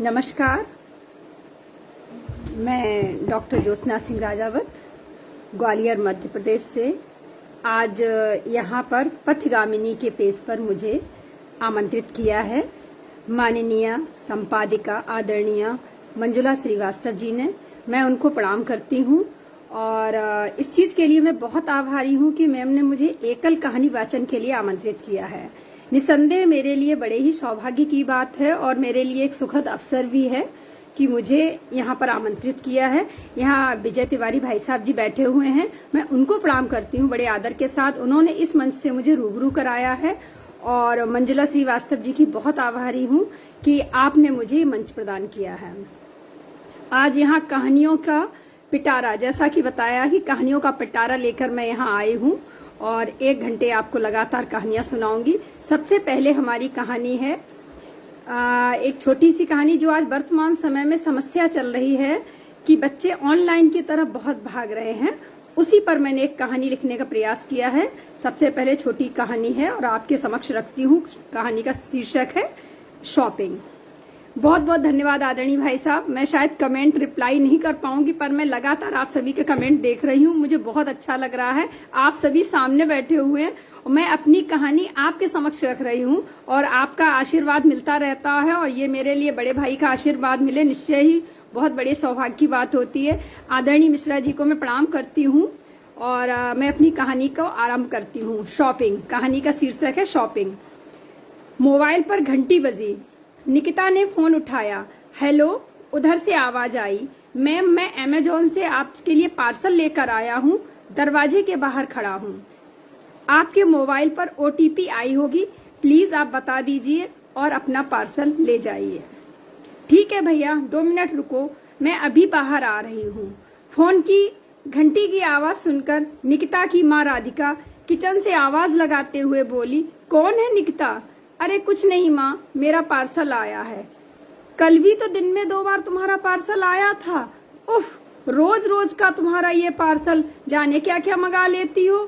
नमस्कार, मैं डॉक्टर ज्योत्सना सिंह राजावत ग्वालियर मध्य प्रदेश से आज यहाँ पर पथगामिनी के पेज पर मुझे आमंत्रित किया है माननीय संपादिका आदरणीय मंजुला श्रीवास्तव जी ने। मैं उनको प्रणाम करती हूँ और इस चीज़ के लिए मैं बहुत आभारी हूँ कि मैम ने मुझे एकल कहानी वाचन के लिए आमंत्रित किया है। निसंदेह मेरे लिए बड़े ही सौभाग्य की बात है और मेरे लिए एक सुखद अवसर भी है कि मुझे यहाँ पर आमंत्रित किया है। यहाँ विजय तिवारी भाई साहब जी बैठे हुए हैं, मैं उनको प्रणाम करती हूँ बड़े आदर के साथ। उन्होंने इस मंच से मुझे रूबरू कराया है और मंजुला श्रीवास्तव जी की बहुत आभारी हूँ कि आपने मुझे मंच प्रदान किया है। आज यहाँ कहानियों का पिटारा, जैसा कि बताया कि कहानियों का पिटारा लेकर मैं यहाँ आई हूँ और 1 घंटे आपको लगातार कहानियां सुनाऊंगी। सबसे पहले हमारी कहानी है एक छोटी सी कहानी जो आज वर्तमान समय में समस्या चल रही है कि बच्चे ऑनलाइन की तरफ बहुत भाग रहे हैं। उसी पर मैंने एक कहानी लिखने का प्रयास किया है। सबसे पहले छोटी कहानी है और आपके समक्ष रखती हूँ। कहानी का शीर्षक है शॉपिंग। बहुत बहुत धन्यवाद आदरणीय भाई साहब। मैं शायद कमेंट रिप्लाई नहीं कर पाऊंगी, पर मैं लगातार आप सभी के कमेंट देख रही हूँ। मुझे बहुत अच्छा लग रहा है। आप सभी सामने बैठे हुए हैं और मैं अपनी कहानी आपके समक्ष रख रही हूँ और आपका आशीर्वाद मिलता रहता है और ये मेरे लिए बड़े भाई का आशीर्वाद मिले निश्चय ही बहुत बड़े सौभाग्य की बात होती है। आदरणीय मिश्रा जी को मैं प्रणाम करती हूँ और मैं अपनी कहानी को आरंभ करती हूँ। शॉपिंग। कहानी का शीर्षक है शॉपिंग। मोबाइल पर घंटी बजी। निकिता ने फोन उठाया। हेलो, उधर से आवाज आई। मैम, मैं अमेजोन से आपके लिए पार्सल लेकर आया हूँ, दरवाजे के बाहर खड़ा हूँ। आपके मोबाइल पर ओटीपी आई होगी, प्लीज आप बता दीजिए और अपना पार्सल ले जाइए। ठीक है भैया, 2 मिनट रुको, मैं अभी बाहर आ रही हूँ। फोन की घंटी की आवाज सुनकर निकिता की माँ राधिका किचन से आवाज लगाते हुए बोली, कौन है निकिता? अरे कुछ नहीं माँ, मेरा पार्सल आया है। कल भी तो दिन में 2 बार तुम्हारा पार्सल आया था। उफ, रोज रोज का तुम्हारा ये पार्सल, जाने क्या क्या मंगा लेती हो।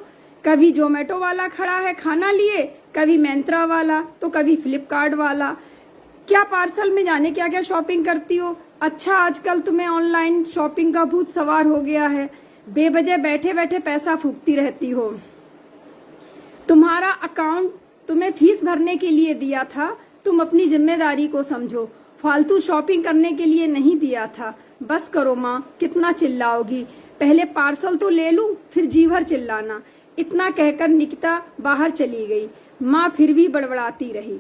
कभी जोमेटो वाला खड़ा है खाना लिए, कभी मिंत्रा वाला, तो कभी फ्लिपकार्ट वाला। क्या पार्सल में जाने क्या क्या शॉपिंग करती हो। अच्छा, आजकल तुम्हें ऑनलाइन शॉपिंग का भूत सवार हो गया है। बेवजह बैठे बैठे पैसा फूकती रहती हो। तुम्हारा अकाउंट तुम्हें फीस भरने के लिए दिया था, तुम अपनी जिम्मेदारी को समझो। फालतू शॉपिंग करने के लिए नहीं दिया था। बस करो माँ, कितना चिल्लाओगी। पहले पार्सल तो ले लूं, फिर जी भर चिल्लाना। इतना कहकर निकिता बाहर चली गई। माँ फिर भी बड़बड़ाती रही।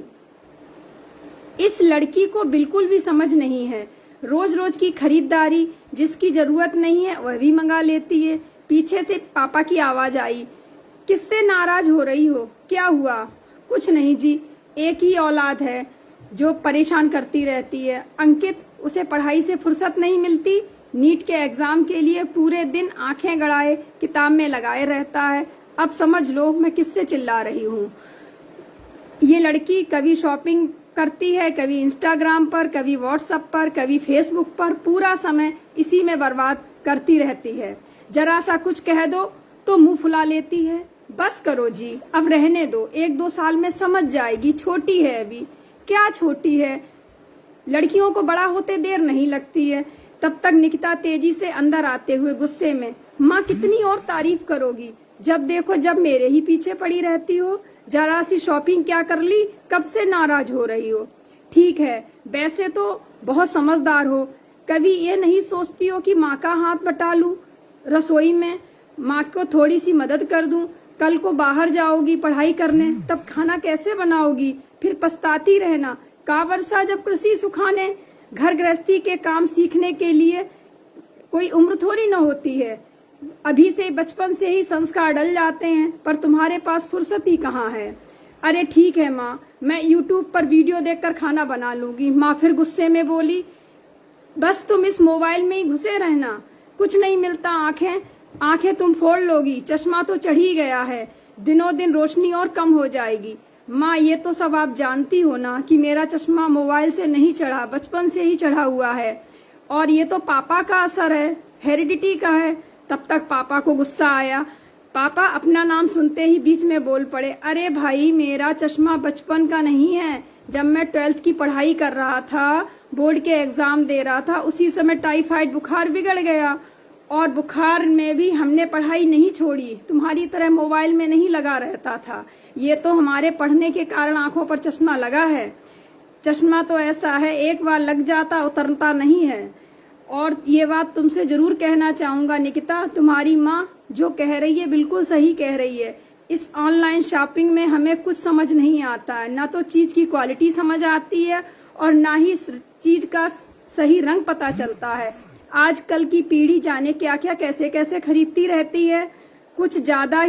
इस लड़की को बिल्कुल भी समझ नहीं है। रोज रोज की खरीदारी, जिसकी जरूरत नहीं है वह भी मंगा लेती है। पीछे से पापा की आवाज आई। किससे नाराज हो रही हो? क्या हुआ? कुछ नहीं जी, एक ही औलाद है जो परेशान करती रहती है। अंकित, उसे पढ़ाई से फुर्सत नहीं मिलती। नीट के एग्जाम के लिए पूरे दिन आंखें गड़ाए किताब में लगाए रहता है। अब समझ लो मैं किससे चिल्ला रही हूँ। ये लड़की कभी शॉपिंग करती है, कभी इंस्टाग्राम पर, कभी व्हाट्सएप पर, कभी फेसबुक पर। पूरा समय इसी में बर्बाद करती रहती है। जरा सा कुछ कह दो तो मुंह फुला लेती है। बस करो जी, अब रहने दो, 1-2 साल में समझ जाएगी, छोटी है अभी। क्या छोटी है, लड़कियों को बड़ा होते देर नहीं लगती है। तब तक निकिता तेजी से अंदर आते हुए गुस्से में, माँ कितनी और तारीफ करोगी, जब देखो जब मेरे ही पीछे पड़ी रहती हो। जरा सी शॉपिंग क्या कर ली, कब से नाराज हो रही हो। ठीक है, वैसे तो बहुत समझदार हो, कभी ये नहीं सोचती हो कि माँ का हाथ बटा लूं रसोई में, माँ को थोड़ी सी मदद कर दूं। कल को बाहर जाओगी पढ़ाई करने, तब खाना कैसे बनाओगी, फिर पछताती रहना। का वर्षा जब कृषि सुखाने। घर गृहस्थी के काम सीखने के लिए कोई उम्र थोड़ी न होती है। अभी से बचपन से ही संस्कार डल जाते हैं, पर तुम्हारे पास फुर्सत ही कहाँ है। अरे ठीक है माँ, मैं यूट्यूब पर वीडियो देखकर खाना बना लूंगी। माँ फिर गुस्से में बोली, बस तुम इस मोबाइल में ही घुसे रहना, कुछ नहीं मिलता। आंखें तुम फोड़ लोगी, चश्मा तो चढ़ ही गया है, दिनों दिन रोशनी और कम हो जाएगी। माँ ये तो सब आप जानती हो ना कि मेरा चश्मा मोबाइल से नहीं चढ़ा, बचपन से ही चढ़ा हुआ है और ये तो पापा का असर है, हेरिडिटी का है। तब तक पापा को गुस्सा आया। पापा अपना नाम सुनते ही बीच में बोल पड़े, अरे भाई, मेरा चश्मा बचपन का नहीं है, जब मैं 12th की पढ़ाई कर रहा था बोर्ड के एग्जाम दे रहा था, उसी समय टाइफाइड बुखार बिगड़ गया। और बुखार में भी हमने पढ़ाई नहीं छोड़ी, तुम्हारी तरह मोबाइल में नहीं लगा रहता था। ये तो हमारे पढ़ने के कारण आंखों पर चश्मा लगा है। चश्मा तो ऐसा है, एक बार लग जाता उतरता नहीं है। और ये बात तुमसे जरूर कहना चाहूंगा निकिता, तुम्हारी माँ जो कह रही है बिल्कुल सही कह रही है। इस ऑनलाइन शॉपिंग में हमें कुछ समझ नहीं आता है, ना तो चीज की क्वालिटी समझ आती है और ना ही चीज का सही रंग पता चलता है। आजकल की पीढ़ी जाने क्या क्या कैसे कैसे खरीदती रहती है। कुछ ज्यादा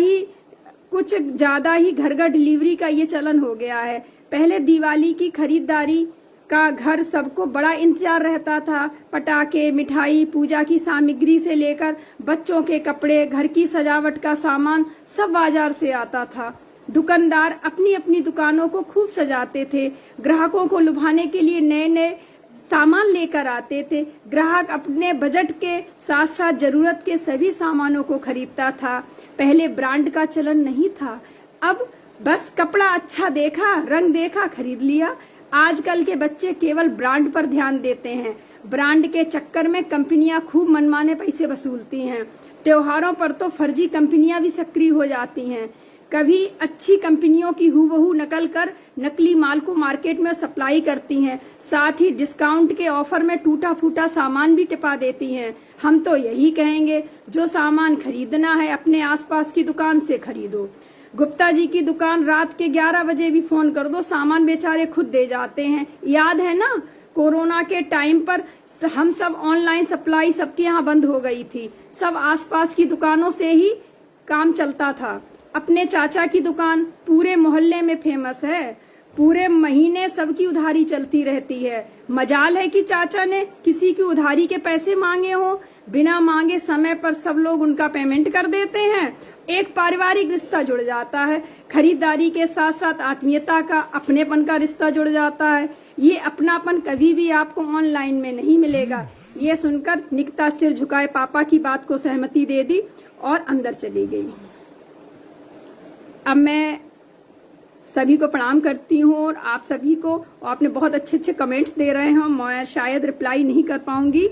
ही घर घर डिलीवरी का ये चलन हो गया है। पहले दिवाली की खरीदारी का घर सबको बड़ा इंतजार रहता था। पटाखे, मिठाई, पूजा की सामग्री से लेकर बच्चों के कपड़े, घर की सजावट का सामान सब बाजार से आता था। दुकानदार अपनी अपनी दुकानों को खूब सजाते थे। ग्राहकों को लुभाने के लिए नए नए सामान लेकर आते थे। ग्राहक अपने बजट के साथ साथ जरूरत के सभी सामानों को खरीदता था। पहले ब्रांड का चलन नहीं था, अब बस कपड़ा अच्छा देखा, रंग देखा, खरीद लिया। आजकल के बच्चे केवल ब्रांड पर ध्यान देते हैं। ब्रांड के चक्कर में कंपनियां खूब मनमाने पैसे वसूलती हैं। त्योहारों पर तो फर्जी कंपनियां भी सक्रिय हो जाती हैं। कभी अच्छी कंपनियों की हूबहू नकल कर नकली माल को मार्केट में सप्लाई करती हैं। साथ ही डिस्काउंट के ऑफर में टूटा फूटा सामान भी टिपा देती हैं। हम तो यही कहेंगे, जो सामान खरीदना है अपने आसपास की दुकान से खरीदो। गुप्ता जी की दुकान रात के 11 बजे भी फोन कर दो, सामान बेचारे खुद दे जाते हैं। याद है ना, कोरोना के टाइम पर हम सब ऑनलाइन सप्लाई सबके यहाँ बंद हो गई थी। सब आसपास की दुकानों से ही काम चलता था। अपने चाचा की दुकान पूरे मोहल्ले में फेमस है। पूरे महीने सबकी उधारी चलती रहती है। मजाल है कि चाचा ने किसी की उधारी के पैसे मांगे हो, बिना मांगे समय पर सब लोग उनका पेमेंट कर देते हैं। एक पारिवारिक रिश्ता जुड़ जाता है। खरीदारी के साथ साथ आत्मीयता का, अपनेपन का रिश्ता जुड़ जाता है। ये अपनापन कभी भी आपको ऑनलाइन में नहीं मिलेगा। ये सुनकर निकिता सिर झुकाए पापा की बात को सहमति दे दी और अंदर चली गई। अब मैं सभी को प्रणाम करती हूँ और आप सभी को, आपने बहुत अच्छे अच्छे कमेंट्स दे रहे हैं। मैं शायद रिप्लाई नहीं कर पाऊंगी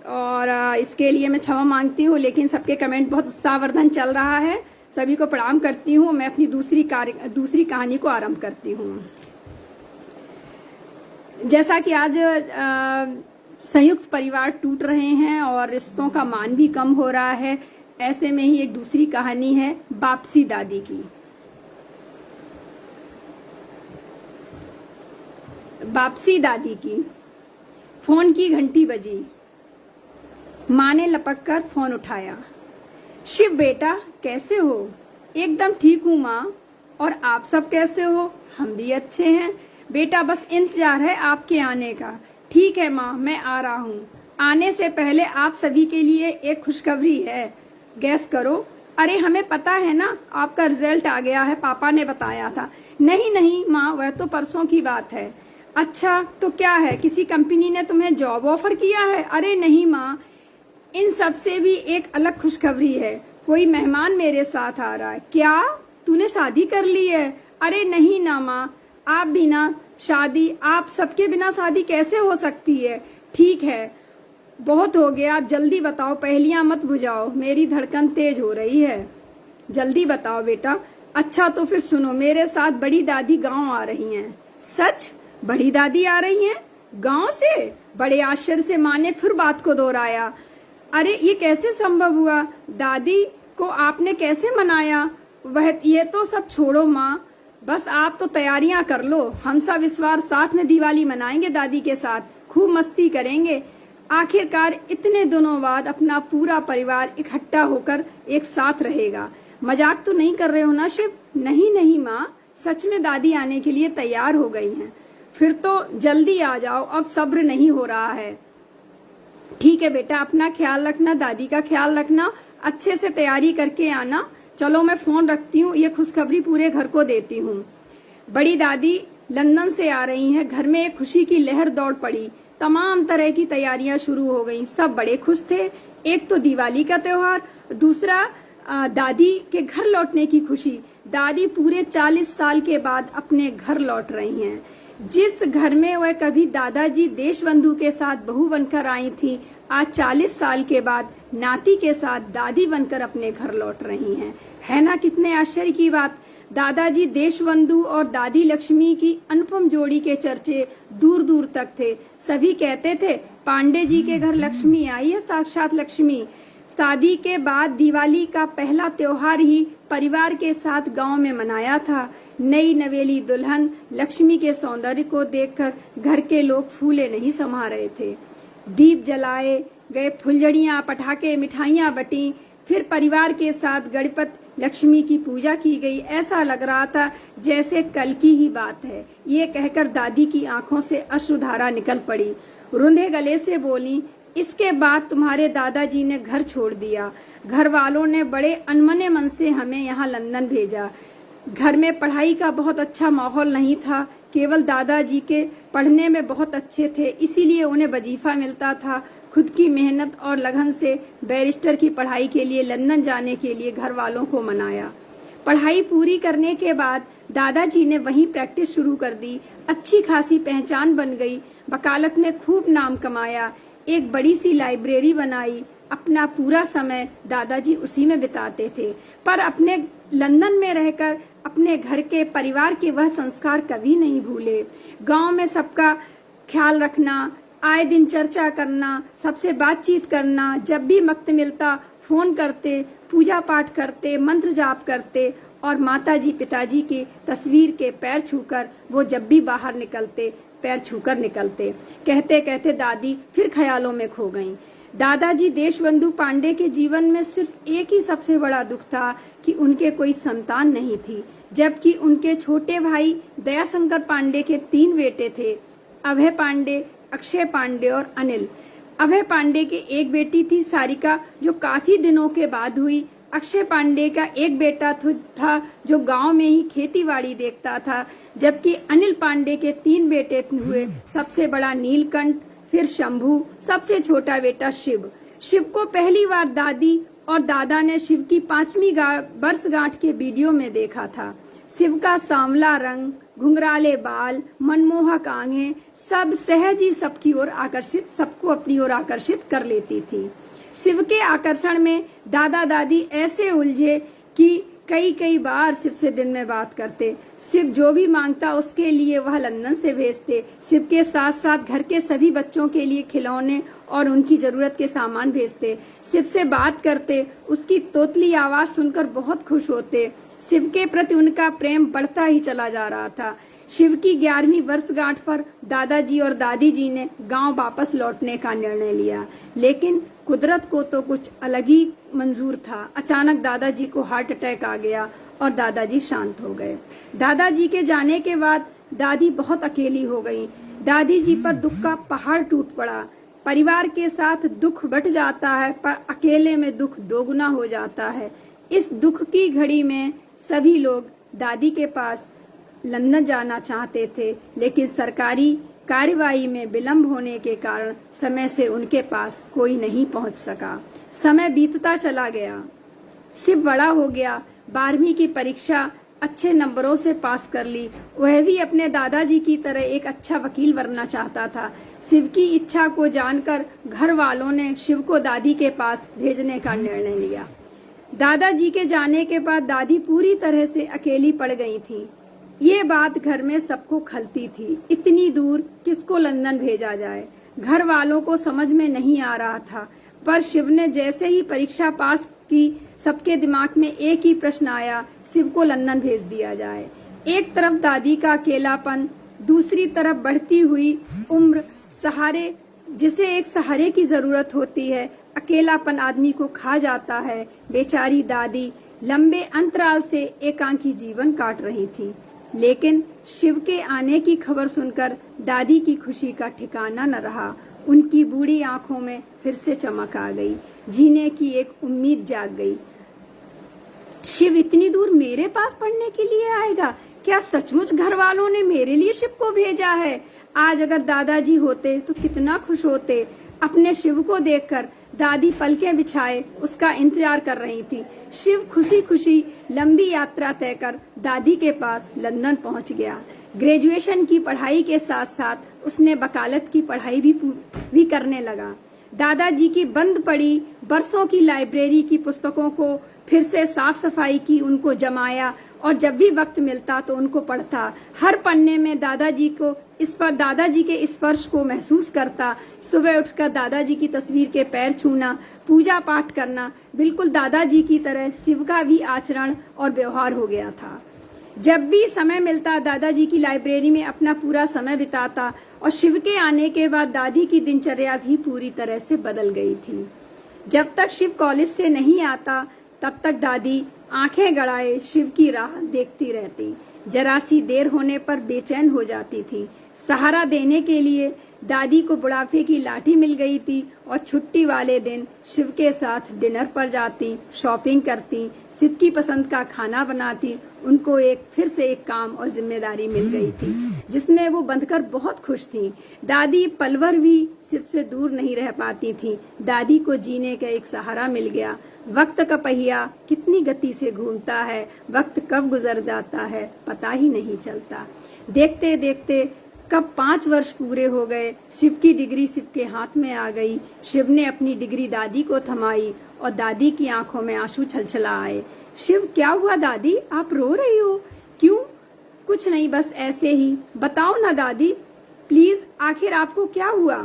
और इसके लिए मैं क्षमा मांगती हूँ, लेकिन सबके कमेंट बहुत उत्साहवर्धन चल रहा है। सभी को प्रणाम करती हूँ। मैं अपनी दूसरी कहानी को आरंभ करती हूँ। जैसा कि आज संयुक्त परिवार टूट रहे हैं और रिश्तों का मान भी कम हो रहा है, ऐसे में ही एक दूसरी कहानी है वापसी दादी की। वापसी दादी की। फोन की घंटी बजी। माँ ने लपक कर फोन उठाया। शिव बेटा, कैसे हो? एकदम ठीक हूँ माँ, और आप सब कैसे हो? हम भी अच्छे हैं बेटा, बस इंतजार है आपके आने का। ठीक है माँ, मैं आ रहा हूँ। आने से पहले आप सभी के लिए एक खुशखबरी है। गैस करो। अरे हमें पता है ना, आपका रिजल्ट आ गया है, पापा ने बताया था। नहीं नहीं माँ, वह तो परसों की बात है। अच्छा तो क्या है, किसी कंपनी ने तुम्हें जॉब ऑफर किया है? अरे नहीं माँ, इन सब से भी एक अलग खुशखबरी है। कोई मेहमान मेरे साथ आ रहा है। क्या तूने शादी कर ली है? अरे नहीं ना माँ, आप बिना शादी, आप सबके बिना शादी कैसे हो सकती है? ठीक है, बहुत हो गया, आप जल्दी बताओ, पहेलियां मत बुझाओ, मेरी धड़कन तेज हो रही है। जल्दी बताओ बेटा। अच्छा तो फिर सुनो, मेरे साथ बड़ी दादी गांव आ रही हैं। सच? बड़ी दादी आ रही हैं गांव से? बड़े आश्चर्य से माँ ने फिर बात को दोहराया। अरे ये कैसे संभव हुआ? दादी को आपने कैसे मनाया? वह ये तो सब छोड़ो माँ, बस आप तो तैयारियां कर लो। हम सब इस बार साथ में दिवाली मनाएंगे दादी के साथ, खूब मस्ती करेंगे। आखिरकार इतने दिनों बाद अपना पूरा परिवार इकट्ठा होकर एक साथ रहेगा। मजाक तो नहीं कर रहे हो ना शिव? नहीं नहीं माँ, सच में दादी आने के लिए तैयार हो गई हैं। फिर तो जल्दी आ जाओ, अब सब्र नहीं हो रहा है। ठीक है बेटा, अपना ख्याल रखना, दादी का ख्याल रखना, अच्छे से तैयारी करके आना। चलो मैं फोन रखती हूँ, ये खुशखबरी पूरे घर को देती हूँ। बड़ी दादी लंदन से आ रही हैं। घर में एक खुशी की लहर दौड़ पड़ी। तमाम तरह की तैयारियां शुरू हो गईं। सब बड़े खुश थे। एक तो दिवाली का त्योहार, दूसरा दादी के घर लौटने की खुशी। दादी पूरे 40 साल के बाद अपने घर लौट रही हैं। जिस घर में वह कभी दादाजी देशबंधु के साथ बहू बनकर आई थी, आज 40 साल के बाद नाती के साथ दादी बनकर अपने घर लौट रही हैं। है ना कितने आश्चर्य की बात। दादाजी देशबंधु और दादी लक्ष्मी की अनुपम जोड़ी के चर्चे दूर दूर तक थे। सभी कहते थे पांडे जी के घर लक्ष्मी आई है, साक्षात लक्ष्मी। शादी के बाद दिवाली का पहला त्योहार ही परिवार के साथ गांव में मनाया था। नई नवेली दुल्हन लक्ष्मी के सौंदर्य को देखकर घर के लोग फूले नहीं समा रहे थे। दीप जलाए गए, फुलझड़ियां, पटाखे, मिठाइयां बटी, फिर परिवार के साथ गणपत लक्ष्मी की पूजा की गई। ऐसा लग रहा था जैसे कल की ही बात है। ये कहकर दादी की आंखों से अश्रुधारा निकल पड़ी। रुंधे गले से बोली, इसके बाद तुम्हारे दादाजी ने घर छोड़ दिया। घर वालों ने बड़े अनमने मन से हमें यहाँ लंदन भेजा। घर में पढ़ाई का बहुत अच्छा माहौल नहीं था। केवल दादाजी के पढ़ने में बहुत अच्छे थे, इसीलिए उन्हें वजीफा मिलता था। खुद की मेहनत और लगन से बैरिस्टर की पढ़ाई के लिए लंदन जाने के लिए घर वालों को मनाया। पढ़ाई पूरी करने के बाद दादाजी ने वहीं प्रैक्टिस शुरू कर दी। अच्छी खासी पहचान बन गई। वकालत में खूब नाम कमाया। एक बड़ी सी लाइब्रेरी बनाई। अपना पूरा समय दादाजी उसी में बिताते थे। पर अपने लंदन में रहकर अपने घर के परिवार के वह संस्कार कभी नहीं भूले। गांव में सबका ख्याल रखना, आए दिन चर्चा करना, सबसे बातचीत करना, जब भी वक्त मिलता फोन करते, पूजा पाठ करते, मंत्र जाप करते और माताजी पिताजी की तस्वीर के पैर छूकर वो जब भी बाहर निकलते पैर छूकर निकलते। कहते कहते दादी फिर ख्यालों में खो गईं। दादाजी देशबंधु पांडे के जीवन में सिर्फ एक ही सबसे बड़ा दुख था कि उनके कोई संतान नहीं थी, जबकि उनके छोटे भाई दयाशंकर पांडे के 3 बेटे थे, अभय पांडे, अक्षय पांडे और अनिल। अभय पांडे की एक बेटी थी सारिका, जो काफी दिनों के बाद हुई। अक्षय पांडे का एक बेटा था जो गांव में ही खेतीबाड़ी देखता था, जबकि अनिल पांडे के 3 बेटे हुए। सबसे बड़ा नीलकंठ, फिर शंभू, सबसे छोटा बेटा शिव। शिव को पहली बार दादी और दादा ने शिव की 5वीं वर्षगांठ के वीडियो में देखा था। शिव का सांवला रंग, घुंघराले बाल, मनमोहक आंखें, सब सहज ही सबको अपनी ओर आकर्षित कर लेती थी। शिव के आकर्षण में दादा दादी ऐसे उलझे कि कई बार शिव से दिन में बात करते। शिव जो भी मांगता उसके लिए वह लंदन से भेजते। शिव के साथ साथ घर के सभी बच्चों के लिए खिलौने और उनकी जरूरत के सामान भेजते। शिव से बात करते, उसकी तोतली आवाज सुनकर बहुत खुश होते। शिव के प्रति उनका प्रेम बढ़ता ही चला जा रहा था। शिव की 11वीं वर्षगांठ पर दादाजी और दादी जी ने गांव वापस लौटने का निर्णय लिया, लेकिन कुदरत को तो कुछ अलग ही मंजूर था। अचानक दादाजी को हार्ट अटैक आ गया और दादाजी शांत हो गए। दादाजी के जाने के बाद दादी बहुत अकेली हो गई। दादी जी पर दुख का पहाड़ टूट पड़ा। परिवार के साथ दुख बट जाता है, पर अकेले में दुख दोगुना हो जाता है। इस दुख की घड़ी में सभी लोग दादी के पास लंदन जाना चाहते थे, लेकिन सरकारी कार्यवाही में विलंब होने के कारण समय से उनके पास कोई नहीं पहुंच सका। समय बीतता चला गया। शिव बड़ा हो गया। 12वीं की परीक्षा अच्छे नंबरों से पास कर ली। वह भी अपने दादाजी की तरह एक अच्छा वकील बनना चाहता था। शिव की इच्छा को जानकर घर वालों ने शिव को दादी के पास भेजने का निर्णय लिया। दादाजी के जाने के बाद दादी पूरी तरह से अकेली पड़ गई थी। ये बात घर में सबको खलती थी। इतनी दूर किसको लंदन भेजा जाए, घर वालों को समझ में नहीं आ रहा था। पर शिव ने जैसे ही परीक्षा पास की, सबके दिमाग में एक ही प्रश्न आया, शिव को लंदन भेज दिया जाए। एक तरफ दादी का अकेलापन, दूसरी तरफ बढ़ती हुई उम्र, सहारे जिसे एक सहारे की जरूरत होती है। अकेलापन आदमी को खा जाता है। बेचारी दादी लंबे अंतराल से एकांकी जीवन काट रही थी, लेकिन शिव के आने की खबर सुनकर दादी की खुशी का ठिकाना न रहा। उनकी बूढ़ी आंखों में फिर से चमक आ गई। जीने की एक उम्मीद जाग गई। शिव इतनी दूर मेरे पास पढ़ने के लिए आएगा? क्या सचमुच घर वालों ने मेरे लिए शिव को भेजा है? आज अगर दादाजी होते तो कितना खुश होते। अपने शिव को देखकर दादी पलकें बिछाए उसका इंतजार कर रही थी। शिव खुशी खुशी लंबी यात्रा तय कर दादी के पास लंदन पहुंच गया। ग्रेजुएशन की पढ़ाई के साथ साथ उसने वकालत की पढ़ाई भी करने लगा। दादाजी की बंद पड़ी बरसों की लाइब्रेरी की पुस्तकों को फिर से साफ सफाई की, उनको जमाया और जब भी वक्त मिलता तो उनको पढ़ता। हर पन्ने में दादाजी के स्पर्श को महसूस करता। सुबह उठकर दादाजी की तस्वीर के पैर छूना, पूजा पाठ करना, बिल्कुल दादाजी की तरह शिव का भी आचरण और व्यवहार हो गया था। जब भी समय मिलता दादाजी की लाइब्रेरी में अपना पूरा समय बिताता और शिव के आने के बाद दादी की दिनचर्या भी पूरी तरह से बदल गई थी। जब तक शिव कॉलेज से नहीं आता तब तक दादी आंखें गड़ाए शिव की राह देखती रहती। जरा सी देर होने पर बेचैन हो जाती थी। सहारा देने के लिए दादी को बुढ़ापे की लाठी मिल गई थी और छुट्टी वाले दिन शिव के साथ डिनर पर जाती, शॉपिंग करती, शिव की पसंद का खाना बनाती। उनको फिर से एक काम और जिम्मेदारी मिल गई थी जिसमें वो बंधकर बहुत खुश थी। दादी पलवर भी शिव से दूर नहीं रह पाती थी। दादी को जीने का एक सहारा मिल गया। वक्त का पहिया कितनी गति से घूमता है, वक्त कब गुजर जाता है पता ही नहीं चलता। देखते देखते कब 5 वर्ष पूरे हो गए। शिव की डिग्री शिव के हाथ में आ गई। शिव ने अपनी डिग्री दादी को थमाई और दादी की आंखों में आंसू छलछला आए। शिव, क्या हुआ दादी, आप रो रही हो? क्यों? कुछ नहीं, बस ऐसे ही। बताओ ना दादी, प्लीज, आखिर आपको क्या हुआ?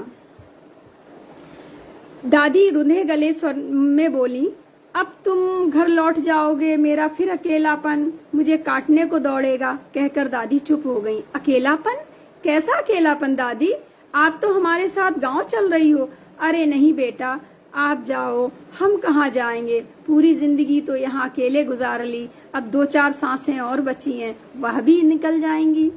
दादी रुंधे गले स्वर में बोली, अब तुम घर लौट जाओगे, मेरा फिर अकेलापन मुझे काटने को दौड़ेगा। कहकर दादी चुप हो गई। अकेलापन? कैसा अकेलापन दादी? आप तो हमारे साथ गांव चल रही हो। अरे नहीं बेटा, आप जाओ, हम कहाँ जाएंगे। पूरी जिंदगी तो यहाँ अकेले गुजार ली, अब 2-4 सांसें और बची हैं, वह भी निकल जाएंगी।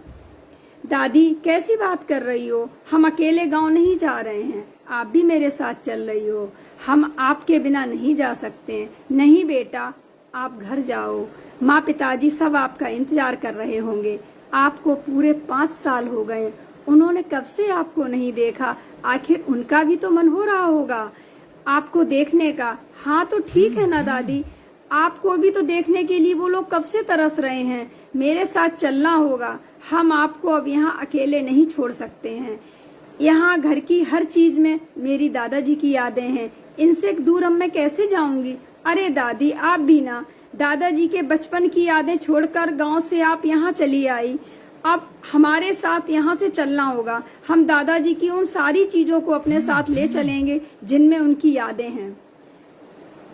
दादी, कैसी बात कर रही हो? हम अकेले गांव नहीं जा रहे हैं, आप भी मेरे साथ चल रही हो। हम आपके बिना नहीं जा सकते। नहीं बेटा, आप घर जाओ, माँ पिताजी सब आपका इंतजार कर रहे होंगे। आपको पूरे 5 साल हो गए, उन्होंने कब से आपको नहीं देखा। आखिर उनका भी तो मन हो रहा होगा आपको देखने का। हाँ तो ठीक है ना दादी, आपको भी तो देखने के लिए वो लोग कब से तरस रहे हैं। मेरे साथ चलना होगा, हम आपको अब यहाँ अकेले नहीं छोड़ सकते हैं। यहाँ घर की हर चीज में मेरी दादाजी की यादें हैं, इनसे दूर अब मैं कैसे जाऊंगी। अरे दादी, आप भी ना, दादाजी के बचपन की यादें छोड़कर गांव से आप यहाँ चली आई। अब हमारे साथ यहाँ से चलना होगा। हम दादाजी की उन सारी चीजों को अपने साथ ले चलेंगे जिनमें उनकी यादें हैं।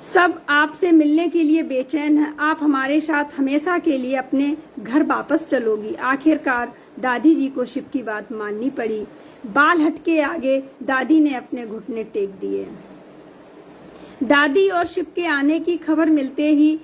सब आपसे मिलने के लिए बेचैन हैं। आप हमारे साथ हमेशा के लिए अपने घर वापस चलोगी। आखिरकार दादी जी को शिव की बात माननी पड़ी। बाल हटके आगे दादी ने अपने घुटने टेक दिए। दादी और शिव के आने की खबर मिलते ही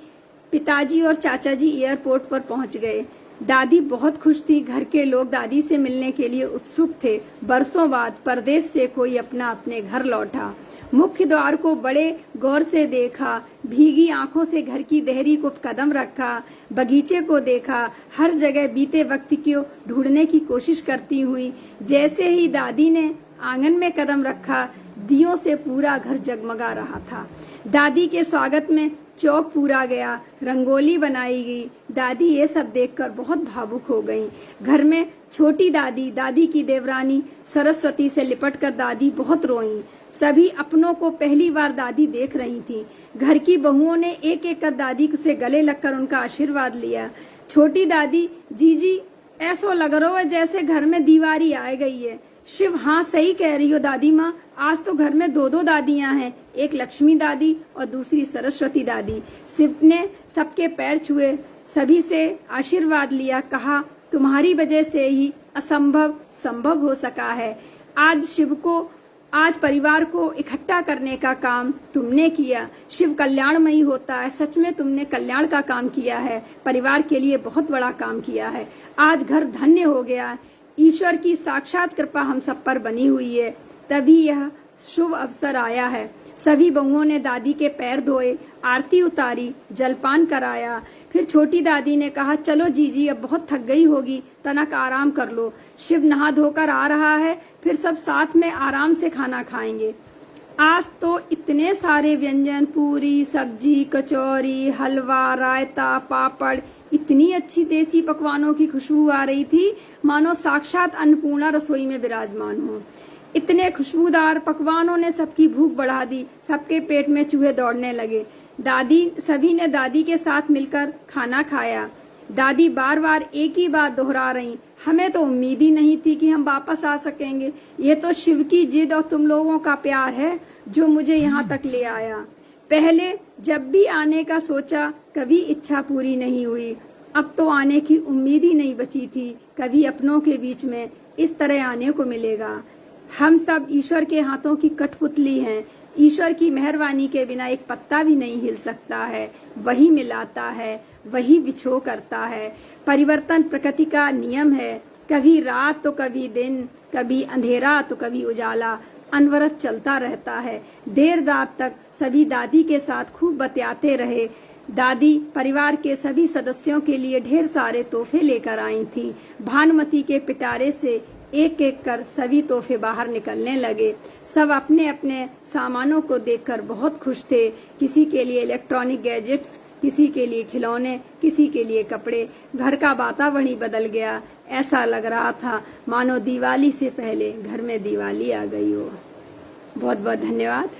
पिताजी और चाचा जी एयरपोर्ट पर पहुंच गए। दादी बहुत खुश थी। घर के लोग दादी से मिलने के लिए उत्सुक थे। बरसों बाद परदेश से कोई अपने घर लौटा। मुख्य द्वार को बड़े गौर से देखा, भीगी आंखों से घर की देहरी को कदम रखा, बगीचे को देखा, हर जगह बीते वक्त को ढूंढने की कोशिश करती हुई। जैसे ही दादी ने आंगन में कदम रखा, दियों से पूरा घर जगमगा रहा था। दादी के स्वागत में चौक पूरा गया, रंगोली बनाई गई। दादी ये सब देखकर बहुत भावुक हो गईं। घर में छोटी दादी, दादी की देवरानी सरस्वती से लिपटकर दादी बहुत रोईं। सभी अपनों को पहली बार दादी देख रही थी। घर की बहुओं ने एक एक कर दादी से गले लगकर उनका आशीर्वाद लिया। छोटी दादी, जीजी, ऐसा लग रहा है जैसे घर में दीवारी आ गई है। शिव, हाँ सही कह रही हो दादी माँ, आज तो घर में 2 दादियां हैं, एक लक्ष्मी दादी और दूसरी सरस्वती दादी। शिव ने सबके पैर छुए, सभी से आशीर्वाद लिया, कहा तुम्हारी वजह से ही असंभव संभव हो सका है। आज परिवार को इकट्ठा करने का काम तुमने किया। शिव कल्याणमयी होता है, सच में तुमने कल्याण का काम किया है, परिवार के लिए बहुत बड़ा काम किया है। आज घर धन्य हो गया। ईश्वर की साक्षात कृपा हम सब पर बनी हुई है, तभी यह शुभ अवसर आया है। सभी बहुओं ने दादी के पैर धोए, आरती उतारी, जलपान कराया। फिर छोटी दादी ने कहा, चलो जीजी, अब बहुत थक गई होगी, तनक आराम कर लो। शिव नहा धोकर आ रहा है, फिर सब साथ में आराम से खाना खाएंगे। आज तो इतने सारे व्यंजन, पूरी, सब्जी, कचौरी, हलवा, रायता, पापड़, इतनी अच्छी देसी पकवानों की खुशबू आ रही थी, मानो साक्षात अन्नपूर्णा रसोई में विराजमान हो। इतने खुशबूदार पकवानों ने सबकी भूख बढ़ा दी, सबके पेट में चूहे दौड़ने लगे। सभी ने दादी के साथ मिलकर खाना खाया। दादी बार बार एक ही बात दोहरा रही, हमें तो उम्मीद ही नहीं थी कि हम वापस आ सकेंगे। ये तो शिव की जिद और तुम लोगों का प्यार है जो मुझे यहाँ तक ले आया। पहले जब भी आने का सोचा कभी इच्छा पूरी नहीं हुई, अब तो आने की उम्मीद ही नहीं बची थी कभी अपनों के बीच में इस तरह आने को मिलेगा। हम सब ईश्वर के हाथों की कठपुतली हैं। ईश्वर की मेहरबानी के बिना एक पत्ता भी नहीं हिल सकता है। वही मिलाता है, वही बिछो करता है। परिवर्तन प्रकृति का नियम है, कभी रात तो कभी दिन, कभी अंधेरा तो कभी उजाला, अनवरत चलता रहता है। देर रात तक सभी दादी के साथ खूब बतियाते रहे। दादी परिवार के सभी सदस्यों के लिए ढेर सारे तोहफे लेकर आई थी। भानुमती के पिटारे से एक एक कर सभी तोहफे बाहर निकलने लगे। सब अपने अपने सामानों को देखकर बहुत खुश थे। किसी के लिए इलेक्ट्रॉनिक गैजेट्स, किसी के लिए खिलौने, किसी के लिए कपड़े। घर का वातावरण ही बदल गया। ऐसा लग रहा था मानो दिवाली से पहले घर में दिवाली आ गई हो। बहुत बहुत धन्यवाद।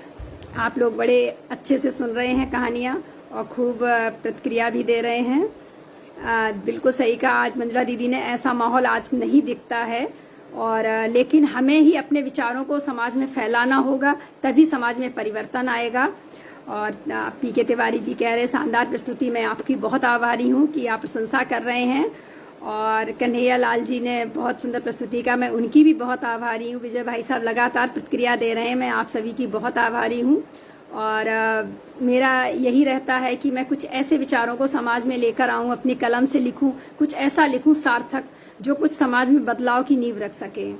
आप लोग बड़े अच्छे से सुन रहे हैं कहानियाँ और खूब प्रतिक्रिया भी दे रहे हैं। बिल्कुल सही कहा, आज मंजुला दीदी ने, ऐसा माहौल आज नहीं दिखता है। और लेकिन हमें ही अपने विचारों को समाज में फैलाना होगा, तभी समाज में परिवर्तन आएगा। और पीके तिवारी जी कह रहे, शानदार प्रस्तुति, मैं आपकी बहुत आभारी हूँ कि आप प्रशंसा कर रहे हैं। और कन्हैया लाल जी ने बहुत सुंदर प्रस्तुति का, मैं उनकी भी बहुत आभारी हूँ। विजय भाई साहब लगातार प्रतिक्रिया दे रहे हैं, मैं आप सभी की बहुत आभारी हूँ। और मेरा यही रहता है कि मैं कुछ ऐसे विचारों को समाज में लेकर आऊं, अपनी कलम से लिखूं, कुछ ऐसा लिखूं सार्थक जो कुछ समाज में बदलाव की नींव रख सके।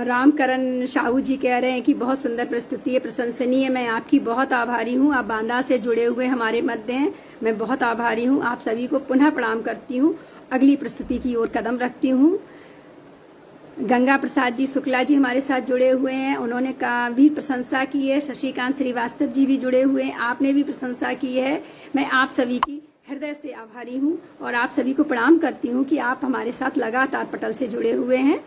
रामकरण साहू जी कह रहे हैं कि बहुत सुंदर प्रस्तुति है, प्रशंसनीय, मैं आपकी बहुत आभारी हूँ। आप बांदा से जुड़े हुए हमारे मध्य हैं, मैं बहुत आभारी हूँ। आप सभी को पुनः प्रणाम करती हूँ। अगली प्रस्तुति की ओर कदम रखती हूँ। गंगा प्रसाद जी शुक्ला जी हमारे साथ जुड़े हुए हैं, उन्होंने भी प्रशंसा की है। शशिकांत श्रीवास्तव जी भी जुड़े हुए हैं, आपने भी प्रशंसा की है। मैं आप सभी की हृदय से आभारी हूँ और आप सभी को प्रणाम करती हूँ कि आप हमारे साथ लगातार पटल से जुड़े हुए हैं।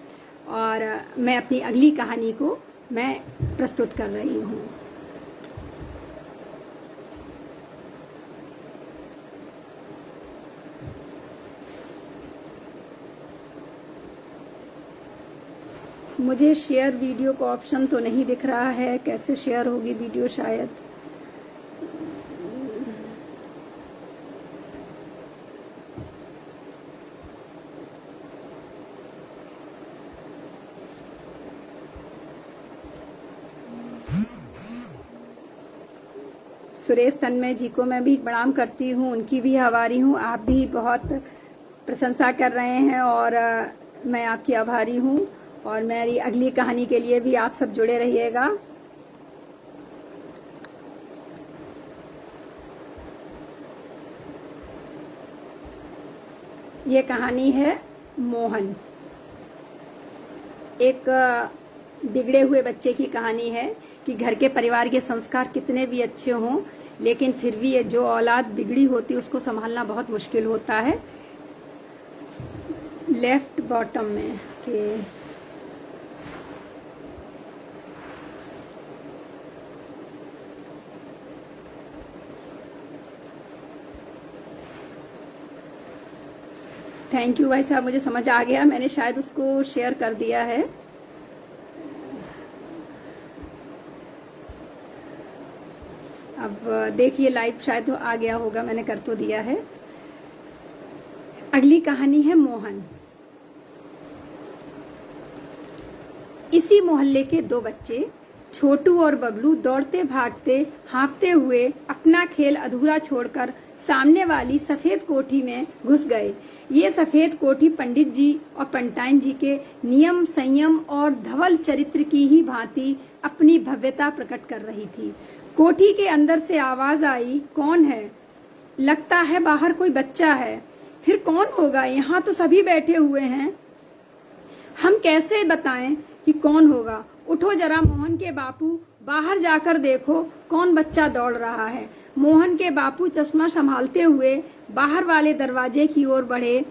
और मैं अपनी अगली कहानी को मैं प्रस्तुत कर रही हूँ। मुझे शेयर वीडियो का ऑप्शन तो नहीं दिख रहा है, कैसे शेयर होगी वीडियो शायद। सुरेश तन्मय जी को मैं भी प्रणाम करती हूँ, उनकी भी आभारी हूँ। आप भी बहुत प्रशंसा कर रहे हैं और मैं आपकी आभारी हूँ। और मेरी अगली कहानी के लिए भी आप सब जुड़े रहिएगा। ये कहानी है मोहन। एक बिगड़े हुए बच्चे की कहानी है कि घर के परिवार के संस्कार कितने भी अच्छे हों, लेकिन फिर भी जो औलाद बिगड़ी होती है उसको संभालना बहुत मुश्किल होता है। लेफ्ट बॉटम में के थैंक यू भाई साहब, मुझे समझ आ गया, मैंने शायद उसको शेयर कर दिया है। अब देखिए लाइव शायद आ गया होगा, मैंने कर तो दिया है। अगली कहानी है मोहन। इसी मोहल्ले के दो बच्चे छोटू और बबलू दौड़ते भागते हाँफते हुए अपना खेल अधूरा छोड़कर सामने वाली सफेद कोठी में घुस गए। ये सफेद कोठी पंडित जी और पंडिताइन जी के नियम, संयम और धवल चरित्र की ही भांति अपनी भव्यता प्रकट कर रही थी। कोठी के अंदर से आवाज आई, कौन है? लगता है बाहर कोई बच्चा है। फिर कौन होगा? यहाँ तो सभी बैठे हुए हैं, हम कैसे बताएं कि कौन होगा? उठो जरा मोहन के बापू, बाहर जाकर देखो कौन बच्चा दौड़ रहा है। मोहन के बापू चश्मा संभालते हुए बाहर वाले दरवाजे की ओर बढ़े।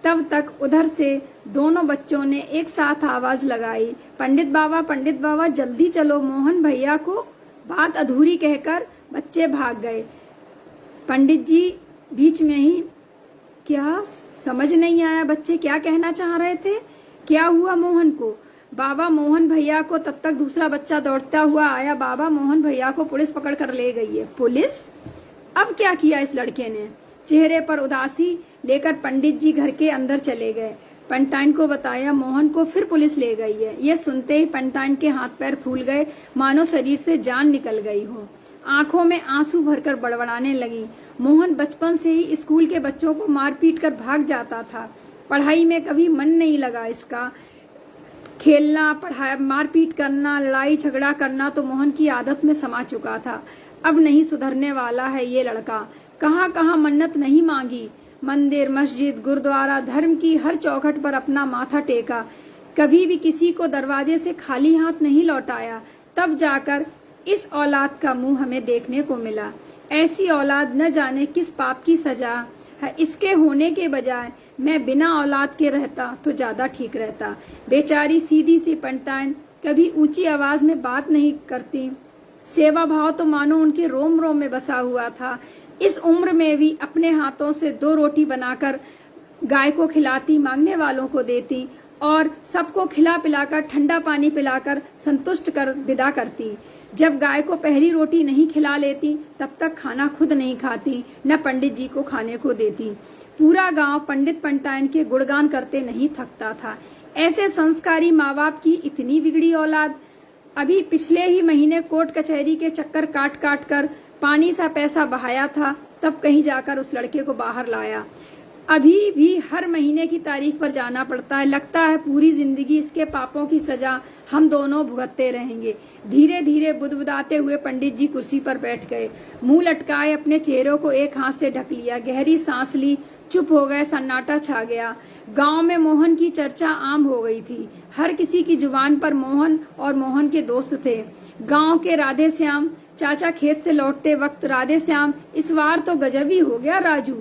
तब तक उधर से दोनों बच्चों ने एक साथ आवाज लगाई, पंडित बाबा जल्दी चलो मोहन भैया को। बात अधूरी कहकर बच्चे भाग गए। पंडित जी बीच में ही, क्या समझ नहीं आया बच्चे क्या कहना चाह रहे थे? क्या हुआ मोहन को? बाबा मोहन भैया को। तब तक दूसरा बच्चा दौड़ता हुआ आया, बाबा मोहन भैया को पुलिस पकड़ कर ले गई है। पुलिस? अब क्या किया इस लड़के ने? चेहरे पर उदासी लेकर पंडित जी घर के अंदर चले गए। पंडिताइन को बताया मोहन को फिर पुलिस ले गई है। यह सुनते ही पंडिताइन के हाथ पैर फूल गए, मानो शरीर से जान निकल गई हो। आंखों में आंसू भरकर बड़बड़ाने लगी। मोहन बचपन से ही स्कूल के बच्चों को मार पीट कर भाग जाता था। पढ़ाई में कभी मन नहीं लगा इसका। खेलना, पढ़ाई, मारपीट करना, लड़ाई झगड़ा करना तो मोहन की आदत में समा चुका था। अब नहीं सुधरने वाला है ये लड़का। कहाँ कहाँ मन्नत नहीं मांगी, मंदिर, मस्जिद, गुरुद्वारा, धर्म की हर चौखट पर अपना माथा टेका। कभी भी किसी को दरवाजे से खाली हाथ नहीं लौटाया। तब जाकर इस औलाद का मुंह हमें देखने को मिला। ऐसी औलाद न जाने किस पाप की सजा है। इसके होने के बजाय मैं बिना औलाद के रहता तो ज्यादा ठीक रहता। बेचारी सीधी सी पंडिताइन कभी ऊंची आवाज में बात नहीं करती। सेवा भाव तो मानो उनके रोम रोम में बसा हुआ था। इस उम्र में भी अपने हाथों से 2 रोटी बनाकर गाय को खिलाती, मांगने वालों को देती और सबको खिला पिलाकर ठंडा पानी पिलाकर संतुष्ट कर विदा करती। जब गाय को पहली रोटी नहीं खिला लेती तब तक खाना खुद नहीं खाती, न पंडित जी को खाने को देती। पूरा गांव पंडित पंडिताइन के गुणगान करते नहीं थकता था। ऐसे संस्कारी माँ बाप की इतनी बिगड़ी औलाद। अभी पिछले ही महीने कोर्ट कचहरी के चक्कर काट काट कर पानी सा पैसा बहाया था, तब कहीं जाकर उस लड़के को बाहर लाया। अभी भी हर महीने की तारीख पर जाना पड़ता है। लगता है पूरी जिंदगी इसके पापों की सजा हम दोनों भुगतते रहेंगे। धीरे धीरे बुदबुदाते हुए पंडित जी कुर्सी पर बैठ गए। मुंह लटकाए अपने चेहरों को एक हाथ से ढक लिया। गहरी सांस ली, चुप हो गए। सन्नाटा छा गया। गांव में मोहन की चर्चा आम हो गई थी। हर किसी की जुबान पर मोहन और मोहन के दोस्त थे। गांव के राधे श्याम चाचा खेत से लौटते वक्त, राधे श्याम इस बार तो गजब ही हो गया राजू।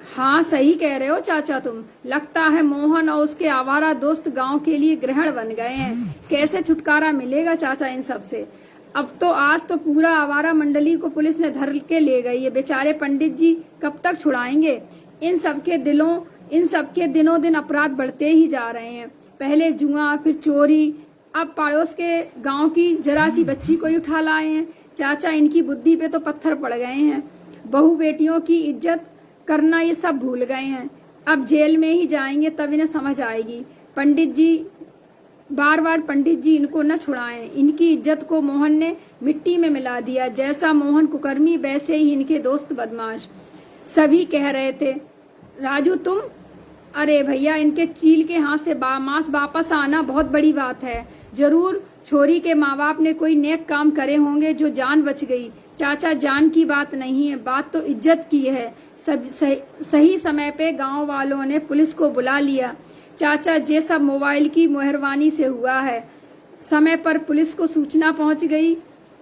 हाँ सही कह रहे हो चाचा तुम। लगता है मोहन और उसके आवारा दोस्त गांव के लिए ग्रहण बन गए हैं। कैसे छुटकारा मिलेगा चाचा इन सब से? अब तो आज तो पूरा आवारा मंडली को पुलिस ने धर के ले गई है। बेचारे पंडित जी कब तक छुड़ाएंगे? इन सबके दिनों दिन अपराध बढ़ते ही जा रहे हैं। पहले जुआ, फिर चोरी, अब पड़ोस के गांव की जरा सी बच्ची को ही उठा लाए हैं। चाचा इनकी बुद्धि पे तो पत्थर पड़ गए हैं। बहू बेटियों की इज्जत करना ये सब भूल गए हैं। अब जेल में ही जाएंगे तब इन्हें समझ आएगी। पंडित जी बार बार पंडित जी इनको न छुड़ाएं। इनकी इज्जत को मोहन ने मिट्टी में मिला दिया। जैसा मोहन कुकर्मी वैसे ही इनके दोस्त बदमाश। सभी कह रहे थे राजू तुम, अरे भैया इनके चील के हाथ से मांस वापस आना बहुत बड़ी बात है। जरूर छोरी के माँ बाप ने कोई नेक काम करे होंगे जो जान बच गई। चाचा जान की बात नहीं है, बात तो इज्जत की है। सही समय पे गांव वालों ने पुलिस को बुला लिया। चाचा ये सब मोबाइल की मेहरबानी से हुआ है। समय पर पुलिस को सूचना पहुंच गई,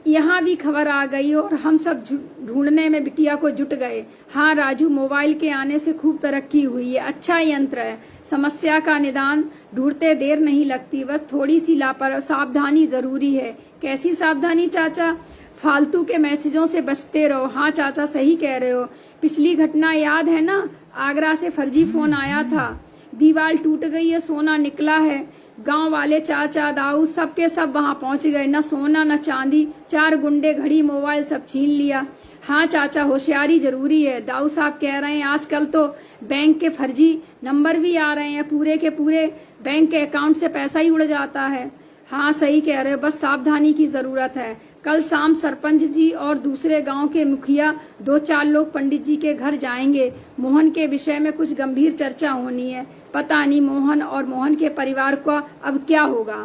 यहाँ भी खबर आ गई और हम सब ढूंढने में बिटिया को जुट गए। हाँ राजू, मोबाइल के आने से खूब तरक्की हुई है। अच्छा यंत्र है। समस्या का निदान ढूंढते देर नहीं लगती, बस थोड़ी सी सावधानी जरूरी है। कैसी सावधानी चाचा? फालतू के मैसेजों से बचते रहो। हाँ चाचा सही कह रहे हो। पिछली घटना याद है ना? आगरा से फर्जी फोन आया था, दीवार टूट गई है, सोना निकला है। गांव वाले चाचा दाऊ सबके सब वहां पहुंच गए। न सोना न चांदी, 4 गुंडे घड़ी मोबाइल सब छीन लिया। हाँ चाचा होशियारी जरूरी है। दाऊ साहब कह रहे हैं आजकल तो बैंक के फर्जी नंबर भी आ रहे हैं, पूरे के पूरे बैंक के अकाउंट से पैसा ही उड़ जाता है। हाँ सही कह रहे हो, बस सावधानी की जरूरत है। कल शाम सरपंच जी और दूसरे गांव के मुखिया 2-4 लोग पंडित जी के घर जाएंगे। मोहन के विषय में कुछ गंभीर चर्चा होनी है। पता नहीं मोहन और मोहन के परिवार का अब क्या होगा।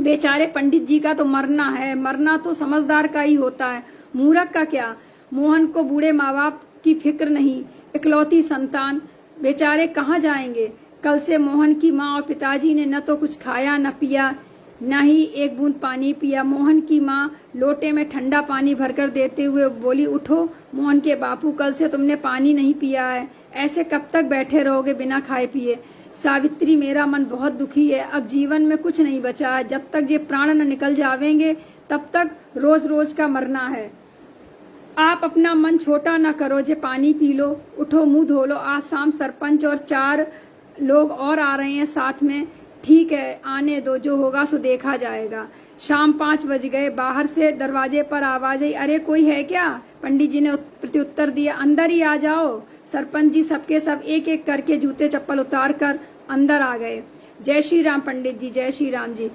बेचारे पंडित जी का तो मरना है। मरना तो समझदार का ही होता है, मूर्ख का क्या। मोहन को बूढ़े माँ बाप की फिक्र नहीं, इकलौती संतान, बेचारे कहाँ जाएंगे। कल से मोहन की माँ और पिताजी ने न तो कुछ खाया न पिया। न ही एक बूंद पानी पिया। मोहन की माँ लोटे में ठंडा पानी भरकर देते हुए बोली, उठो मोहन के बापू, कल से तुमने पानी नहीं पिया है, ऐसे कब तक बैठे रहोगे बिना खाए पिए। सावित्री, मेरा मन बहुत दुखी है, अब जीवन में कुछ नहीं बचा है, जब तक ये प्राण न निकल जावेंगे तब तक रोज रोज का मरना है। आप अपना मन छोटा न करो, जे पानी पी लो, उठो मुंह धो लो, आज शाम सरपंच और 4 लोग और आ रहे हैं साथ में। ठीक है, आने दो, जो होगा सो देखा जाएगा। शाम 5 बज गए। बाहर से दरवाजे पर आवाज आई, अरे कोई है क्या? पंडित जी ने प्रत्युत्तर दिया, अंदर ही आ जाओ। सरपंच जी सबके सब एक एक करके जूते चप्पल उतार कर अंदर आ गए। जय श्री राम पंडित जी, जय श्री राम जी।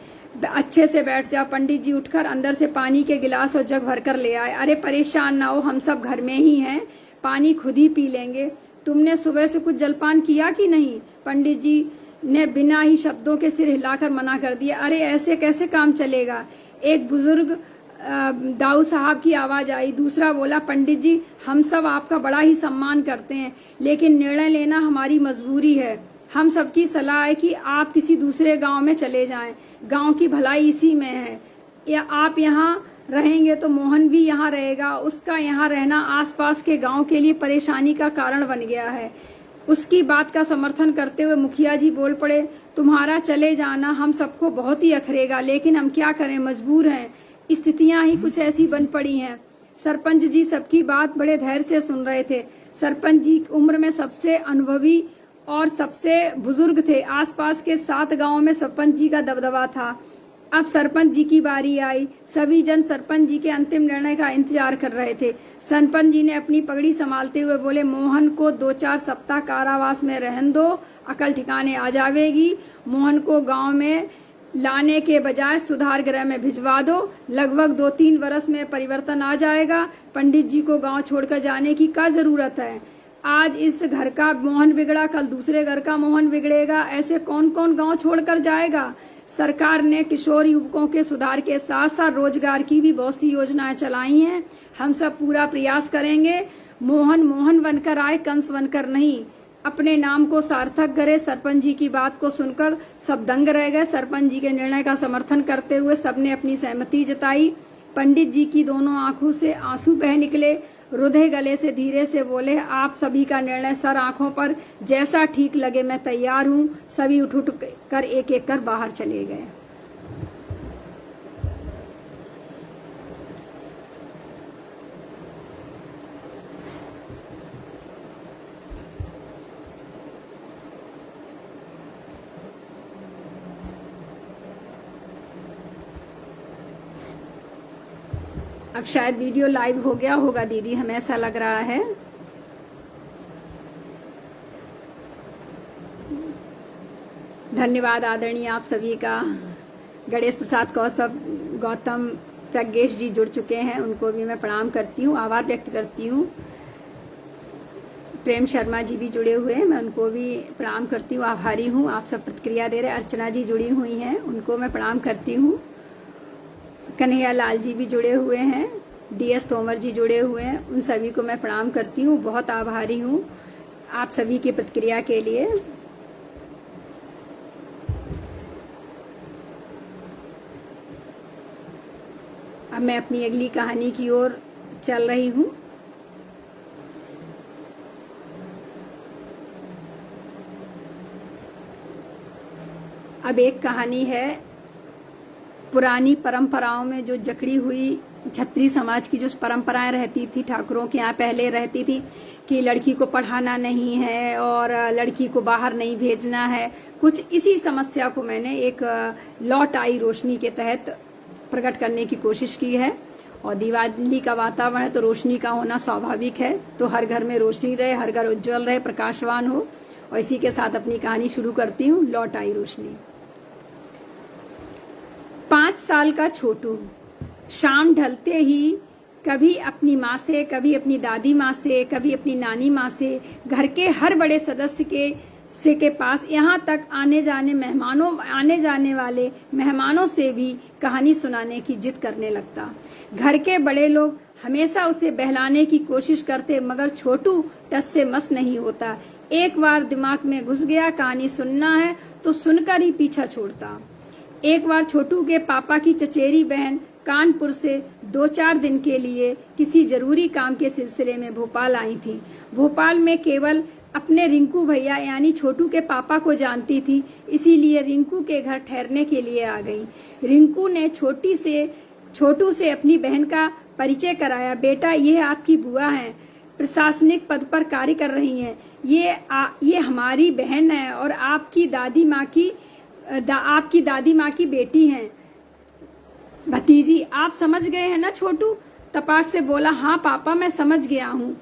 अच्छे से बैठ जा। पंडित जी उठकर अंदर से पानी के गिलास और जग भरकर ले आए। अरे परेशान ना हो, हम सब घर में ही हैं, पानी खुद ही पी लेंगे। तुमने सुबह से कुछ जलपान किया कि नहीं? पंडित जी ने बिना ही शब्दों के सिर हिलाकर मना कर दिया। अरे ऐसे कैसे काम चलेगा? एक बुजुर्ग दाऊ साहब की आवाज आई। दूसरा बोला, पंडित जी हम सब आपका बड़ा ही सम्मान करते हैं, लेकिन निर्णय लेना हमारी मजबूरी है। हम सबकी सलाह है कि आप किसी दूसरे गांव में चले जाएं, गांव की भलाई इसी में है। या आप यहाँ रहेंगे तो मोहन भी यहाँ रहेगा, उसका यहाँ रहना आसपास के गांव के लिए परेशानी का कारण बन गया है। उसकी बात का समर्थन करते हुए मुखिया जी बोल पड़े, तुम्हारा चले जाना हम सबको बहुत ही अखरेगा, लेकिन हम क्या करें, मजबूर हैं, स्थितियां ही कुछ ऐसी बन पड़ी हैं। सरपंच जी सबकी बात बड़े धैर्य से सुन रहे थे। सरपंच जी उम्र में सबसे अनुभवी और सबसे बुजुर्ग थे। आसपास के 7 गांवों में सरपंच जी का दबदबा था। अब सरपंच जी की बारी आई। सभी जन सरपंच जी के अंतिम निर्णय का इंतजार कर रहे थे। सरपंच जी ने अपनी पगड़ी संभालते हुए बोले, मोहन को 2-4 सप्ताह कारावास में रहन दो, अकल ठिकाने आ जावेगी। मोहन को गांव में लाने के बजाय सुधार गृह में भिजवा दो, लगभग 2-3 वर्ष में परिवर्तन आ जाएगा। पंडित जी को गांव छोड़कर जाने की क्या जरूरत है? आज इस घर का मोहन बिगड़ा, कल दूसरे घर का मोहन बिगड़ेगा, ऐसे कौन कौन गांव छोड़कर जाएगा? सरकार ने किशोर युवकों के सुधार के साथ साथ रोजगार की भी बहुत सी योजनाएं चलाई हैं। हम सब पूरा प्रयास करेंगे, मोहन मोहन बनकर आए, कंस बनकर नहीं, अपने नाम को सार्थक करे। सरपंच जी की बात को सुनकर सब दंग रह गए। सरपंच जी के निर्णय का समर्थन करते हुए सबने अपनी सहमति जताई। पंडित जी की दोनों आंखों से आंसू बह निकले। रुधे गले से धीरे से बोले, आप सभी का निर्णय सर आंखों पर, जैसा ठीक लगे मैं तैयार हूँ। सभी उठ कर एक एक कर बाहर चले गए। अब शायद वीडियो लाइव हो गया होगा दीदी, हमें ऐसा लग रहा है। धन्यवाद आदरणीय आप सभी का। गणेश प्रसाद कौशल, गौतम, प्रज्ञेश जी जुड़ चुके हैं, उनको भी मैं प्रणाम करती हूँ, आभार व्यक्त करती हूँ। प्रेम शर्मा जी भी जुड़े हुए हैं, मैं उनको भी प्रणाम करती हूँ, आभारी हूँ। आप सब प्रतिक्रिया दे रहे हैं। अर्चना जी जुड़ी हुई हैं, उनको मैं प्रणाम करती हूँ। कन्हैया लाल जी भी जुड़े हुए हैं, DS तोमर जी जुड़े हुए हैं, उन सभी को मैं प्रणाम करती हूँ, बहुत आभारी हूँ आप सभी की प्रतिक्रिया के लिए। अब मैं अपनी अगली कहानी की ओर चल रही हूँ। अब एक कहानी है पुरानी परंपराओं में जो जकड़ी हुई छत्री समाज की जो परंपराएं रहती थी, ठाकुरों के यहाँ पहले रहती थी कि लड़की को पढ़ाना नहीं है और लड़की को बाहर नहीं भेजना है। कुछ इसी समस्या को मैंने एक लौट आई रोशनी के तहत प्रकट करने की कोशिश की है। और दिवाली का वातावरण है तो रोशनी का होना स्वाभाविक है, तो हर घर में रोशनी रहे, हर घर उज्जवल रहे, प्रकाशवान हो। और इसी के साथ अपनी कहानी शुरू करती हूँ, लौट आई रोशनी। 5 साल का छोटू शाम ढलते ही कभी अपनी माँ से, कभी अपनी दादी माँ से, कभी अपनी नानी माँ से, घर के हर बड़े सदस्य के पास, यहाँ तक आने जाने वाले मेहमानों से भी कहानी सुनाने की जिद करने लगता। घर के बड़े लोग हमेशा उसे बहलाने की कोशिश करते, मगर छोटू टस से मस नहीं होता। एक बार दिमाग में घुस गया कहानी सुनना है तो सुनकर ही पीछा छोड़ता। एक बार छोटू के पापा की चचेरी बहन कानपुर से 2-4 दिन के लिए किसी जरूरी काम के सिलसिले में भोपाल आई थी। भोपाल में केवल अपने रिंकू भैया यानी छोटू के पापा को जानती थी, इसीलिए रिंकू के घर ठहरने के लिए आ गई। रिंकू ने छोटू से अपनी बहन का परिचय कराया। बेटा, ये आपकी बुआ हैं, प्रशासनिक पद पर कार्य कर रही हैं। ये हमारी बहन है और आपकी दादी माँ की बेटी हैं, भतीजी। आप समझ गए हैं ना? छोटू तपाक से बोला। हाँ पापा, मैं समझ गया हूँ।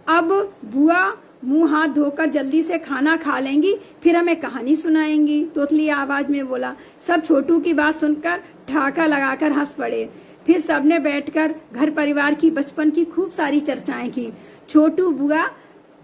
अब बुआ मुंह हाथ धोकर जल्दी से खाना खा लेंगी, फिर हमें कहानी सुनाएंगी, तोतली आवाज में बोला। सब छोटू की बात सुनकर ठहाका लगाकर हंस पड़े। फिर सबने बैठकर घर परिवार की बचपन की खूब सारी चर्चाएं की। छोटू, बुआ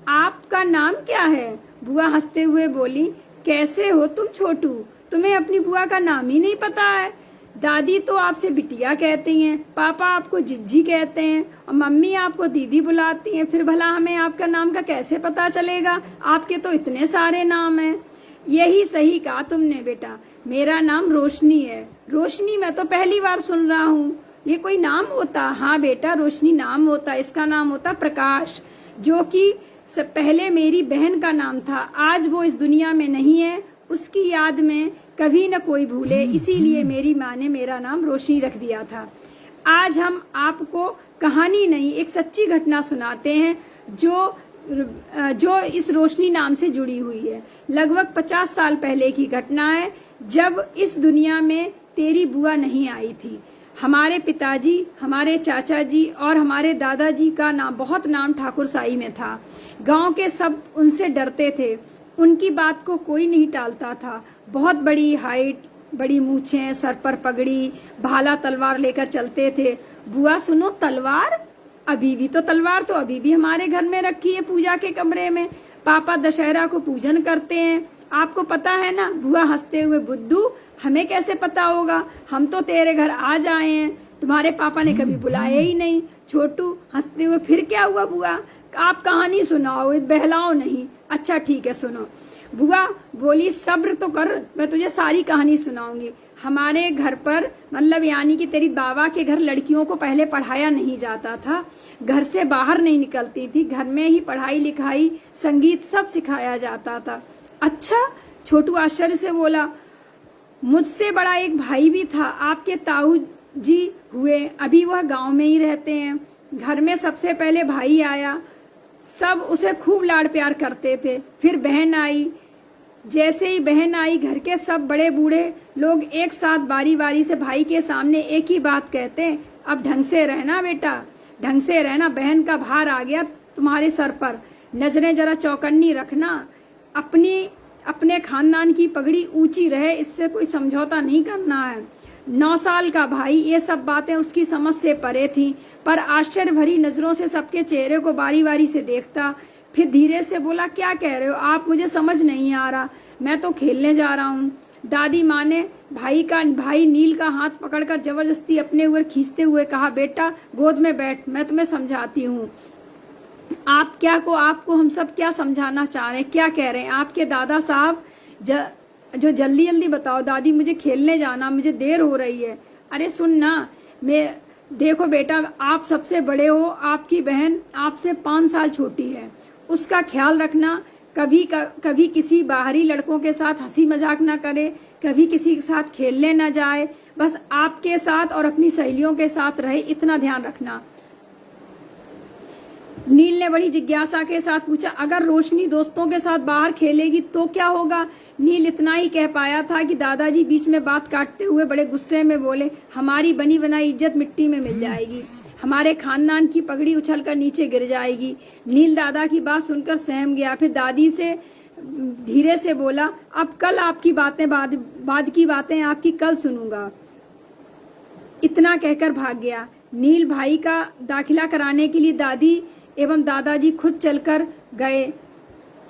आपका नाम क्या है? बुआ हंसते हुए बोली। कैसे हो तुम छोटू, तुम्हें अपनी बुआ का नाम ही नहीं पता है? दादी तो आपसे बिटिया कहती हैं, पापा आपको जिज्जी कहते हैं और मम्मी आपको दीदी बुलाती हैं। फिर भला हमें आपका नाम का कैसे पता चलेगा? आपके तो इतने सारे नाम हैं। यही सही कहा तुमने बेटा, मेरा नाम रोशनी है। रोशनी? मैं तो पहली बार सुन रहा हूँ, ये कोई नाम होता? हाँ बेटा, रोशनी नाम होता। इसका नाम होता प्रकाश, जो कि पहले मेरी बहन का नाम था। आज वो इस दुनिया में नहीं है, उसकी याद में कभी न कोई भूले, इसीलिए मेरी माँ ने मेरा नाम रोशनी रख दिया था। आज हम आपको कहानी नहीं, एक सच्ची घटना सुनाते हैं जो इस रोशनी नाम से जुड़ी हुई है। लगभग 50 साल पहले की घटना है, जब इस दुनिया में तेरी बुआ नहीं आई थी। हमारे पिताजी, हमारे चाचा जी और हमारे दादाजी का बहुत नाम ठाकुर साई में था। गांव के सब उनसे डरते थे, उनकी बात को कोई नहीं टालता था। बहुत बड़ी हाइट, बड़ी मूछें, सर पर पगड़ी, भाला तलवार लेकर चलते थे। बुआ सुनो, तलवार? अभी भी हमारे घर में रखी है पूजा के कमरे में। पापा दशहरा को पूजन करते हैं, आपको पता है ना? बुआ हंसते हुए, बुद्धू हमें कैसे पता होगा, हम तो तेरे घर आज आए हैं, तुम्हारे पापा ने कभी बुलाया ही नहीं। छोटू हंसते हुए, फिर क्या हुआ बुआ? आप कहानी सुनाओ, बहलाओ नहीं। अच्छा ठीक है, सुनो। बुआ बोली, सब्र तो कर, मैं तुझे सारी कहानी सुनाऊंगी। हमारे घर पर, मतलब यानी कि तेरी बाबा के घर, लड़कियों को पहले पढ़ाया नहीं जाता था, घर से बाहर नहीं निकलती थी, घर में ही पढ़ाई लिखाई, संगीत सब सिखाया जाता था। अच्छा? छोटू आश्चर्य से बोला। मुझसे बड़ा एक भाई भी था, आपके ताऊ जी हुए, अभी वह गांव में ही रहते हैं। घर में सबसे पहले भाई आया, सब उसे खूब लाड़ प्यार करते थे। फिर बहन आई। जैसे ही बहन आई, घर के सब बड़े बूढ़े लोग एक साथ बारी बारी से भाई के सामने एक ही बात कहते, अब ढंग से रहना बेटा, ढंग से रहना, बहन का भार आ गया तुम्हारे सर पर, नजरें जरा चौकन्नी रखना, अपने खानदान की पगड़ी ऊंची रहे, इससे कोई समझौता नहीं करना है। 9 साल का भाई, ये सब बातें उसकी समझ से परे थी, पर आश्चर्य भरी नजरों से सबके चेहरे को बारी बारी से देखता। फिर धीरे से बोला, क्या कह रहे हो आप? मुझे समझ नहीं आ रहा, मैं तो खेलने जा रहा हूँ। दादी माँ ने भाई नील का हाथ पकड़कर जबरदस्ती अपने ऊपर खींचते हुए कहा, बेटा गोद में बैठ, मैं तुम्हें समझाती हूँ। आपको हम सब क्या समझाना चाह रहे हैं, क्या कह रहे हैं? आपके दादा साहब जो जल्दी जल्दी बताओ दादी, मुझे खेलने जाना, मुझे देर हो रही है। अरे सुन ना, देखो बेटा, आप सबसे बड़े हो, आपकी बहन आपसे 5 साल छोटी है, उसका ख्याल रखना। कभी किसी बाहरी लड़कों के साथ हंसी मजाक ना करे, कभी किसी के साथ खेलने ना जाए, बस आपके साथ और अपनी सहेलियों के साथ रहे, इतना ध्यान रखना। नील ने बड़ी जिज्ञासा के साथ पूछा, अगर रोशनी दोस्तों के साथ बाहर खेलेगी तो क्या होगा? नील इतना ही कह पाया था कि दादाजी बीच में बात काटते हुए बड़े गुस्से में बोले, हमारी बनी बनाई इज्जत मिट्टी में मिल जाएगी, हमारे खानदान की पगड़ी उछलकर नीचे गिर जाएगी। नील दादा की बात सुनकर सहम गया, फिर दादी से धीरे से बोला, अब कल आपकी बातें बाद की बातें आपकी कल सुनूंगा। इतना कहकर भाग गया। नील भाई का दाखिला कराने के लिए दादी एवं दादाजी खुद चलकर गए।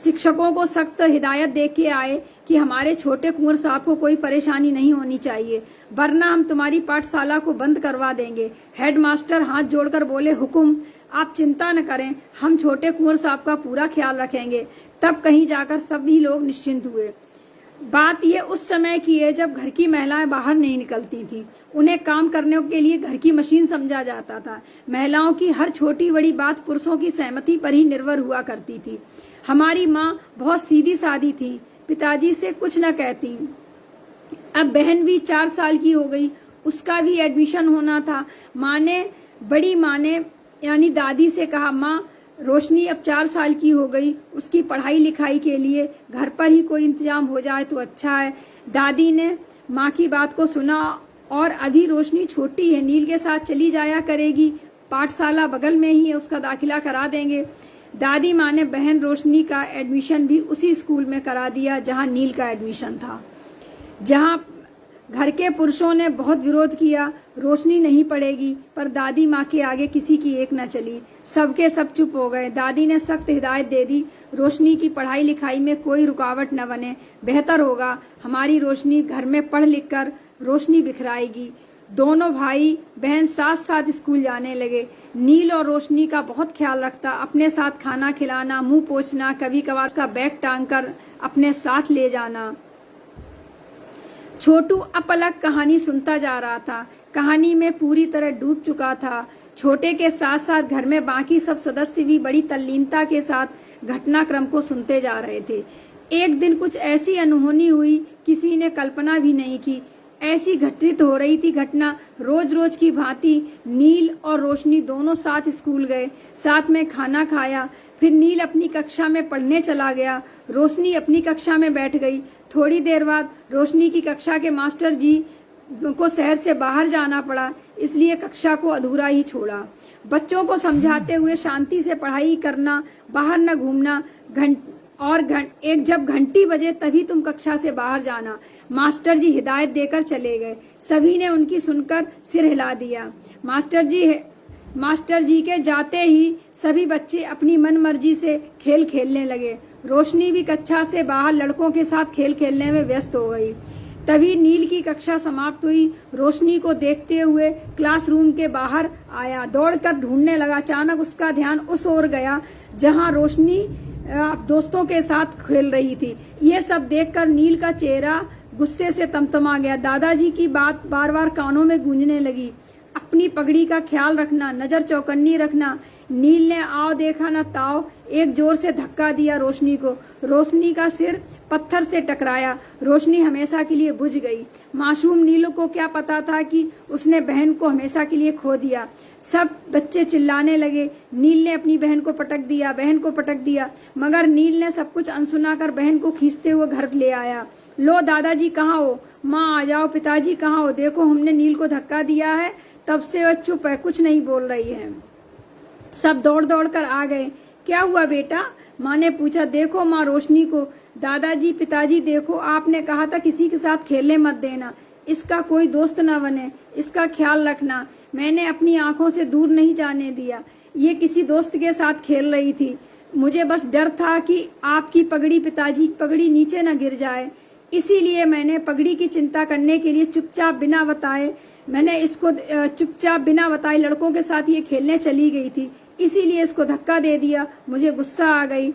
शिक्षकों को सख्त हिदायत दे के आए कि हमारे छोटे कुंवर साहब को कोई परेशानी नहीं होनी चाहिए, वरना हम तुम्हारी पाठशाला को बंद करवा देंगे। हेडमास्टर हाथ जोड़कर बोले, हुकुम, आप चिंता न करें, हम छोटे कुंवर साहब का पूरा ख्याल रखेंगे। तब कहीं जाकर सभी लोग निश्चिंत हुए। बात ये उस समय की है जब घर की महिलाएं बाहर नहीं निकलती थी। उन्हें काम करने के लिए घर की मशीन समझा जाता था। महिलाओं की हर छोटी बड़ी बात पुरुषों की सहमति पर ही निर्भर हुआ करती थी। हमारी माँ बहुत सीधी सादी थी, पिताजी से कुछ न कहती। अब बहन भी 4 साल की हो गई, उसका भी एडमिशन होना था। बड़ी माँ ने यानी दादी से कहा, माँ रोशनी अब 4 साल की हो गई, उसकी पढ़ाई लिखाई के लिए घर पर ही कोई इंतजाम हो जाए तो अच्छा है। दादी ने माँ की बात को सुना और अभी रोशनी छोटी है, नील के साथ चली जाया करेगी, पाठशाला बगल में ही है, उसका दाखिला करा देंगे। दादी माँ ने बहन रोशनी का एडमिशन भी उसी स्कूल में करा दिया जहाँ नील का एडमिशन था। जहाँ घर के पुरुषों ने बहुत विरोध किया, रोशनी नहीं पढ़ेगी, पर दादी माँ के आगे किसी की एक न चली। सबके सब चुप हो गए। दादी ने सख्त हिदायत दे दी, रोशनी की पढ़ाई लिखाई में कोई रुकावट न बने, बेहतर होगा हमारी रोशनी घर में पढ़ लिख कर रोशनी बिखराएगी। दोनों भाई बहन साथ साथ स्कूल जाने लगे। नील और रोशनी का बहुत ख्याल रखता, अपने साथ खाना खिलाना, मुंह पोंछना, कभी कभार उसका बैग टांग कर अपने साथ ले जाना। छोटू अपलक कहानी सुनता जा रहा था, कहानी में पूरी तरह डूब चुका था। छोटे के साथ साथ घर में बाकी सब सदस्य भी बड़ी तल्लीनता के साथ घटनाक्रम को सुनते जा रहे थे। एक दिन कुछ ऐसी अनहोनी हुई, किसी ने कल्पना भी नहीं की। ऐसी घटित हो रही थी घटना। रोज रोज की भांति नील और रोशनी दोनों साथ स्कूल गए, साथ में खाना खाया। फिर नील अपनी कक्षा में पढ़ने चला गया, रोशनी अपनी कक्षा में बैठ गई। थोड़ी देर बाद रोशनी की कक्षा के मास्टर जी को शहर से बाहर जाना पड़ा, इसलिए कक्षा को अधूरा ही छोड़ा। बच्चों को समझाते हुए शांति से पढ़ाई करना, बाहर न घूमना, जब घंटी बजे तभी तुम कक्षा से बाहर जाना। मास्टर जी हिदायत देकर चले गए। सभी ने उनकी सुनकर सिर हिला दिया। मास्टर जी के जाते ही सभी बच्चे अपनी मन मर्जी से खेल खेलने लगे। रोशनी भी कक्षा से बाहर लड़कों के साथ खेल खेलने में व्यस्त हो गई। तभी नील की कक्षा समाप्त हुई। रोशनी को देखते हुए क्लासरूम के बाहर आया, दौड़कर ढूंढने लगा। अचानक उसका ध्यान उस ओर गया जहां रोशनी दोस्तों के साथ खेल रही थी। ये सब देखकर नील का चेहरा गुस्से से तमतमा गया। दादाजी की बात बार बार कानों में गूंजने लगी, अपनी पगड़ी का ख्याल रखना, नजर चौकन्नी रखना। नील ने आओ देखा न ताओ एक जोर से धक्का दिया रोशनी को। रोशनी का सिर पत्थर से टकराया। रोशनी हमेशा के लिए बुझ गई। मासूम नील को क्या पता था कि उसने बहन को हमेशा के लिए खो दिया। सब बच्चे चिल्लाने लगे, नील ने अपनी बहन को पटक दिया, बहन को पटक दिया। मगर नील ने सब कुछ अनसुना कर बहन को खींचते हुए घर ले आया। लो दादाजी कहाँ हो? माँ आ जाओ। पिताजी कहाँ हो? देखो हमने नील को धक्का दिया है। तब से वह चुप है, कुछ नहीं बोल रही है। सब दौड़ दौड़ कर आ गए। क्या हुआ बेटा? माँ ने पूछा। देखो माँ रोशनी को। दादाजी पिताजी देखो, आपने कहा था किसी के साथ खेलने मत देना, इसका कोई दोस्त न बने, इसका ख्याल रखना। मैंने अपनी आंखों से दूर नहीं जाने दिया। ये किसी दोस्त के साथ खेल रही थी। मुझे बस डर था कि आपकी पगड़ी, पिताजी की पगड़ी नीचे न गिर जाए, इसीलिए मैंने पगड़ी की चिंता करने के लिए चुपचाप बिना बताए लड़कों के साथ ये खेलने चली गई थी, इसीलिए इसको धक्का दे दिया। मुझे गुस्सा आ गई।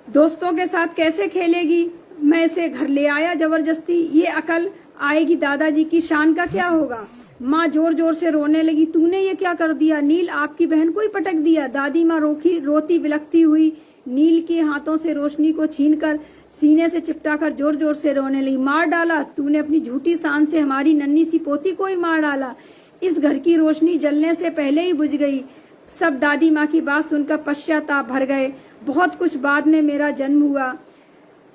दोस्तों के साथ कैसे खेलेगी? मैं इसे घर ले आया जबरदस्ती। ये अकल आएगी दादाजी की शान का क्या होगा? माँ जोर जोर से रोने लगी। तूने ये क्या कर दिया? नील आपकी बहन को ही पटक दिया। दादी माँ रोती बिलखती हुई नील के हाथों से रोशनी को छीनकर सीने से चिपटाकर जोर जोर से रोने लगी। मार डाला? तूने अपनी झूठी शान से हमारी नन्ही सी पोती को ही मार डाला। इस घर की रोशनी जलने से पहले ही बुझ गई। सब दादी माँ की बात सुनकर पश्चाताप भर गए। बहुत कुछ बाद में मेरा जन्म हुआ।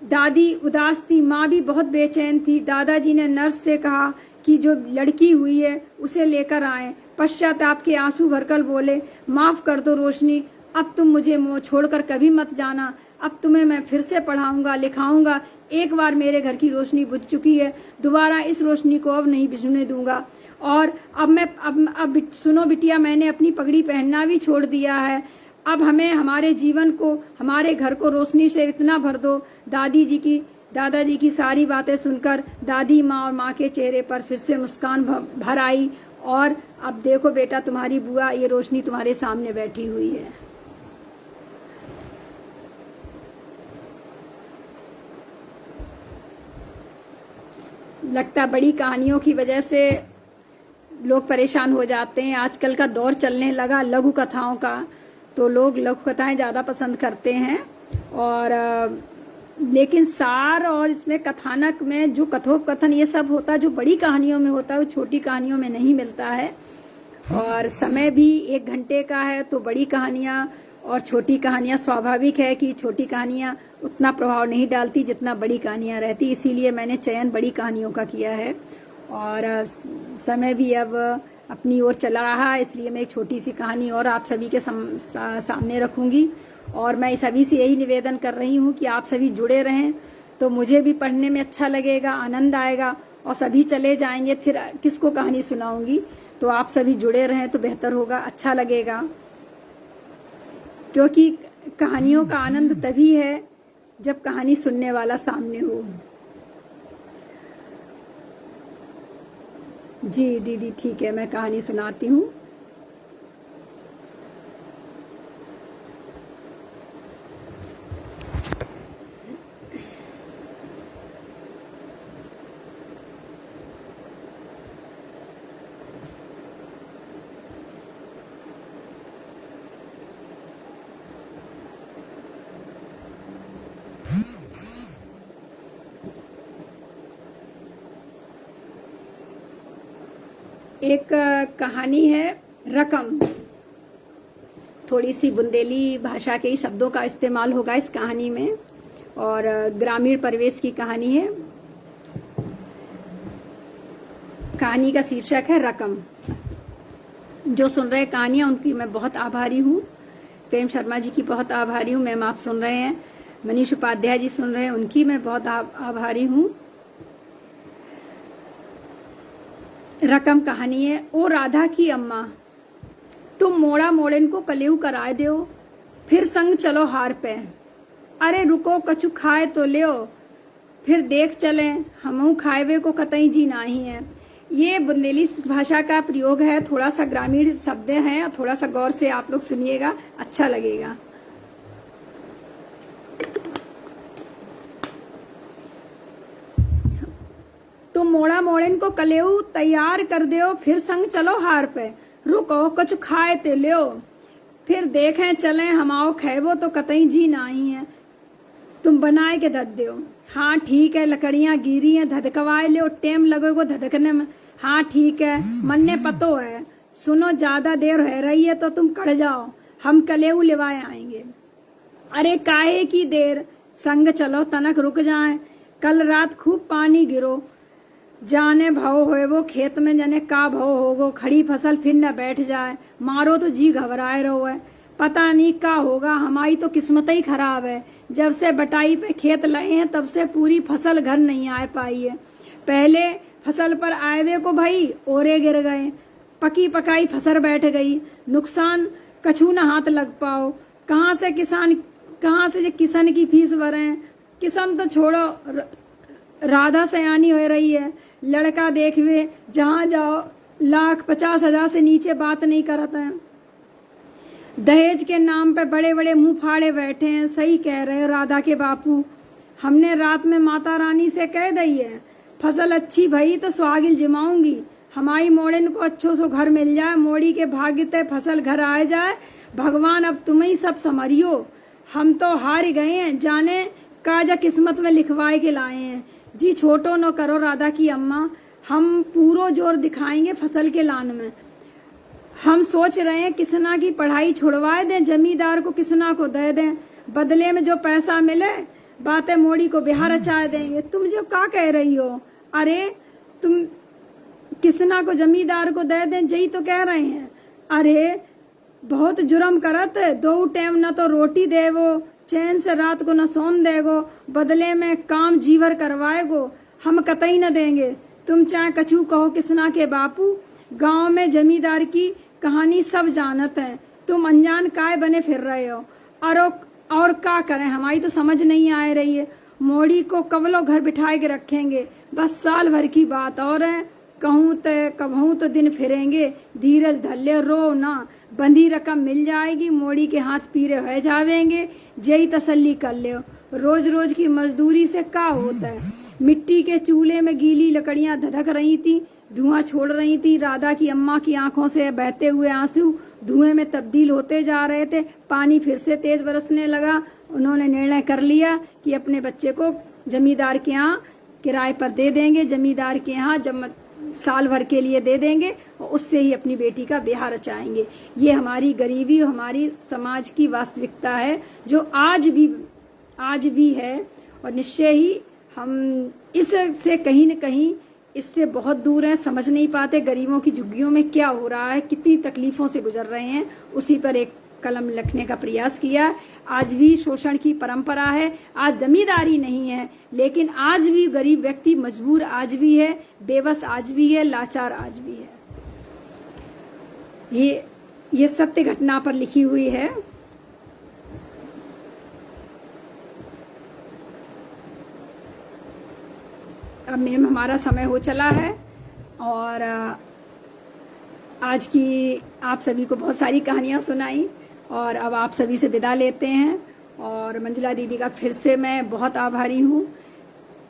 दादी उदास थी, माँ भी बहुत बेचैन थी। दादाजी ने नर्स से कहा कि जो लड़की हुई है उसे लेकर आए। पश्चाताप के आंसू भरकर बोले, माफ कर दो रोशनी, अब तुम मुझे छोड़कर कभी मत जाना। अब तुम्हें मैं फिर से पढ़ाऊंगा लिखाऊंगा। एक बार मेरे घर की रोशनी बुझ चुकी है, दोबारा इस रोशनी को अब नहीं बुझने दूंगा। और अब सुनो बिटिया, मैंने अपनी पगड़ी पहनना भी छोड़ दिया है। अब हमें हमारे जीवन को, हमारे घर को रोशनी से इतना भर दो। दादाजी की सारी बातें सुनकर दादी माँ और माँ के चेहरे पर फिर से मुस्कान भर आई। और अब देखो बेटा, तुम्हारी बुआ ये रोशनी तुम्हारे सामने बैठी हुई है। लगता है बड़ी कहानियों की वजह से लोग परेशान हो जाते हैं। आजकल का दौर चलने लगा लघु कथाओं का, तो लोग लघु कथाएं ज़्यादा पसंद करते हैं। और लेकिन सार और इसमें कथानक में जो कथोपकथन ये सब होता है, जो बड़ी कहानियों में होता है, वो छोटी कहानियों में नहीं मिलता है। और समय भी 1 घंटे का है, तो बड़ी कहानियाँ और छोटी कहानियाँ, स्वाभाविक है कि छोटी कहानियाँ उतना प्रभाव नहीं डालती जितना बड़ी कहानियाँ रहती। इसीलिए मैंने चयन बड़ी कहानियों का किया है। और समय भी अब अपनी ओर चला रहा है, इसलिए मैं एक छोटी सी कहानी और आप सभी के सामने रखूंगी। और मैं सभी से यही निवेदन कर रही हूँ कि आप सभी जुड़े रहें, तो मुझे भी पढ़ने में अच्छा लगेगा, आनंद आएगा। और सभी चले जाएंगे, फिर किसको कहानी सुनाऊंगी। तो आप सभी जुड़े रहें तो बेहतर होगा, अच्छा लगेगा। क्योंकि कहानियों का आनंद तभी है जब कहानी सुनने वाला सामने हो। जी दीदी, ठीक है, मैं कहानी सुनाती हूँ। एक कहानी है रकम। थोड़ी सी बुंदेली भाषा के ही शब्दों का इस्तेमाल होगा इस कहानी में, और ग्रामीण परिवेश की कहानी है। कहानी का शीर्षक है रकम। जो सुन रहे कहानियां उनकी मैं बहुत आभारी हूँ। प्रेम शर्मा जी की बहुत आभारी हूँ, मैम आप सुन रहे हैं। मनीष उपाध्याय जी सुन रहे हैं, उनकी मैं बहुत आभारी हूँ। रकम कहानी है। ओ राधा की अम्मा, तुम मोड़ा मोड़न को कलेऊ कराए दो, फिर संग चलो हार पे। अरे रुको कछु खाए तो लियो, फिर देख चले हमहू खाएवे को कतई जी नाही है। ये बुंदेली भाषा का प्रयोग है, थोड़ा सा ग्रामीण शब्द हैं, थोड़ा सा गौर से आप लोग सुनिएगा, अच्छा लगेगा। तुम मोड़ा मोड़न को कलेऊ तैयार कर दो, फिर संग चलो हार पे। रुको कछु खाए ते लियो, फिर देखें चले हमाओ खैबो तो कतई जी नाही है। तुम बनाए के धद दो। हाँ ठीक है, लकड़ियां गिरी हैं, धधकवाए लियो, टेम लगेगो धधकने में। हाँ ठीक है, मन ने पतो है। सुनो ज्यादा देर हो रही है तो तुम कड़ जाओ, हम कलेऊ लेवाए आएंगे। अरे काहे की देर, संग चलो तनक रुक जाए। कल रात खूब पानी गिरो, जाने भाव होए वो खेत में जाने का भाव होगो। खड़ी फसल फिर न बैठ जाए, मारो तो जी घबराए रहो है। पता नहीं का होगा, हमारी तो किस्मत ही खराब है। जब से बटाई पे खेत लगे हैं तब से पूरी फसल घर नहीं आ पाई है। पहले फसल पर आएवे को भाई ओरे गिर गए, पकी पकाई फसल बैठ गई। नुकसान कछू न हाथ लग पाओ। कहाँ से किसान की फीस भरे। किसान तो छोड़ो, राधा सयानी हो रही है। लड़का देखवे जहाँ जाओ 1,50,000 से नीचे बात नहीं करता है। दहेज के नाम पे बड़े बड़े मुंह फाड़े बैठे हैं। सही कह रहे हो राधा के बापू, हमने रात में माता रानी से कह दी है, फसल अच्छी भई तो सुहागिल जिमाऊंगी। हमारी मोड़न को अच्छो सो घर मिल जाए, मोड़ी के भाग्य ते फसल घर आ जाए। भगवान अब तुम ही सब संभरियो, हम तो हार गए हैं, जाने काजा किस्मत में लिखवाए के लाए हैं। जी छोटो न करो राधा की अम्मा, हम पूरो जोर दिखाएंगे फसल के लान में। हम सोच रहे हैं किसना की पढ़ाई छुड़वाए दें, जमींदार को किसना को दे दें, बदले में जो पैसा मिले बातें मोड़ी को बिहार रचा देंगे। तुम जो का कह रही हो, अरे तुम किसना को जमींदार को दे दें, यही तो कह रहे हैं। अरे बहुत जुर्म करत, 2 टाइम न तो रोटी देवो, चैन से रात को न सोन देगो, बदले में काम जीवर करवाएगो, हम कतई न देंगे। तुम चाहे कछू कहो किसना के बापू, गांव में जमींदार की कहानी सब जानत है, तुम अनजान काय बने फिर रहे हो। और का करें, हमारी तो समझ नहीं आ रही है। मोड़ी को कवलो घर बिठाए के रखेंगे, बस साल भर की बात और है। कबहू तो दिन फिरेंगे, धीरज धल्ले रो ना, बंधी रकम मिल जाएगी, मोड़ी के हाथ पीरे हो जावेंगे, यही तसल्ली कर ले। रोज रोज की मजदूरी से का होता है, मिट्टी के चूल्हे में गीली लकड़ियां धधक रही थी, धुआं छोड़ रही थी। राधा की अम्मा की आंखों से बहते हुए आंसू धुएं में तब्दील होते जा रहे थे। पानी फिर से तेज बरसने लगा। उन्होंने निर्णय कर लिया कि अपने बच्चे को जमींदार के यहाँ किराए पर दे देंगे, जमींदार के यहाँ जब साल भर के लिए दे देंगे और उससे ही अपनी बेटी का ब्याह रचाएंगे। ये हमारी गरीबी और हमारी समाज की वास्तविकता है जो आज भी है, और निश्चय ही हम इससे कहीं न कहीं इससे बहुत दूर हैं, समझ नहीं पाते गरीबों की झुग्गियों में क्या हो रहा है, कितनी तकलीफों से गुजर रहे हैं। उसी पर एक कलम लिखने का प्रयास किया। आज भी शोषण की परंपरा है, आज जमींदारी नहीं है, लेकिन आज भी गरीब व्यक्ति मजबूर आज भी है, बेबस आज भी है, लाचार आज भी है। ये सत्य घटना पर लिखी हुई है। अब मैम हमारा समय हो चला है और आज की आप सभी को बहुत सारी कहानियां सुनाई और अब आप सभी से विदा लेते हैं। और मंजुला दीदी का फिर से मैं बहुत आभारी हूँ,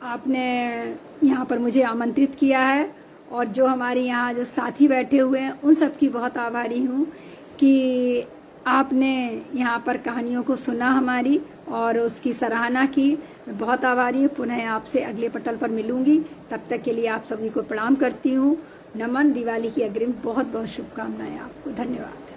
आपने यहाँ पर मुझे आमंत्रित किया है, और जो हमारे यहाँ जो साथी बैठे हुए हैं उन सब की बहुत आभारी हूँ कि आपने यहाँ पर कहानियों को सुना हमारी और उसकी सराहना की। मैं बहुत आभारी हूँ। पुनः आपसे अगले पटल पर मिलूंगी, तब तक के लिए आप सभी को प्रणाम करती हूँ। नमन। दिवाली की अग्रिम बहुत बहुत शुभकामनाएं आपको। धन्यवाद।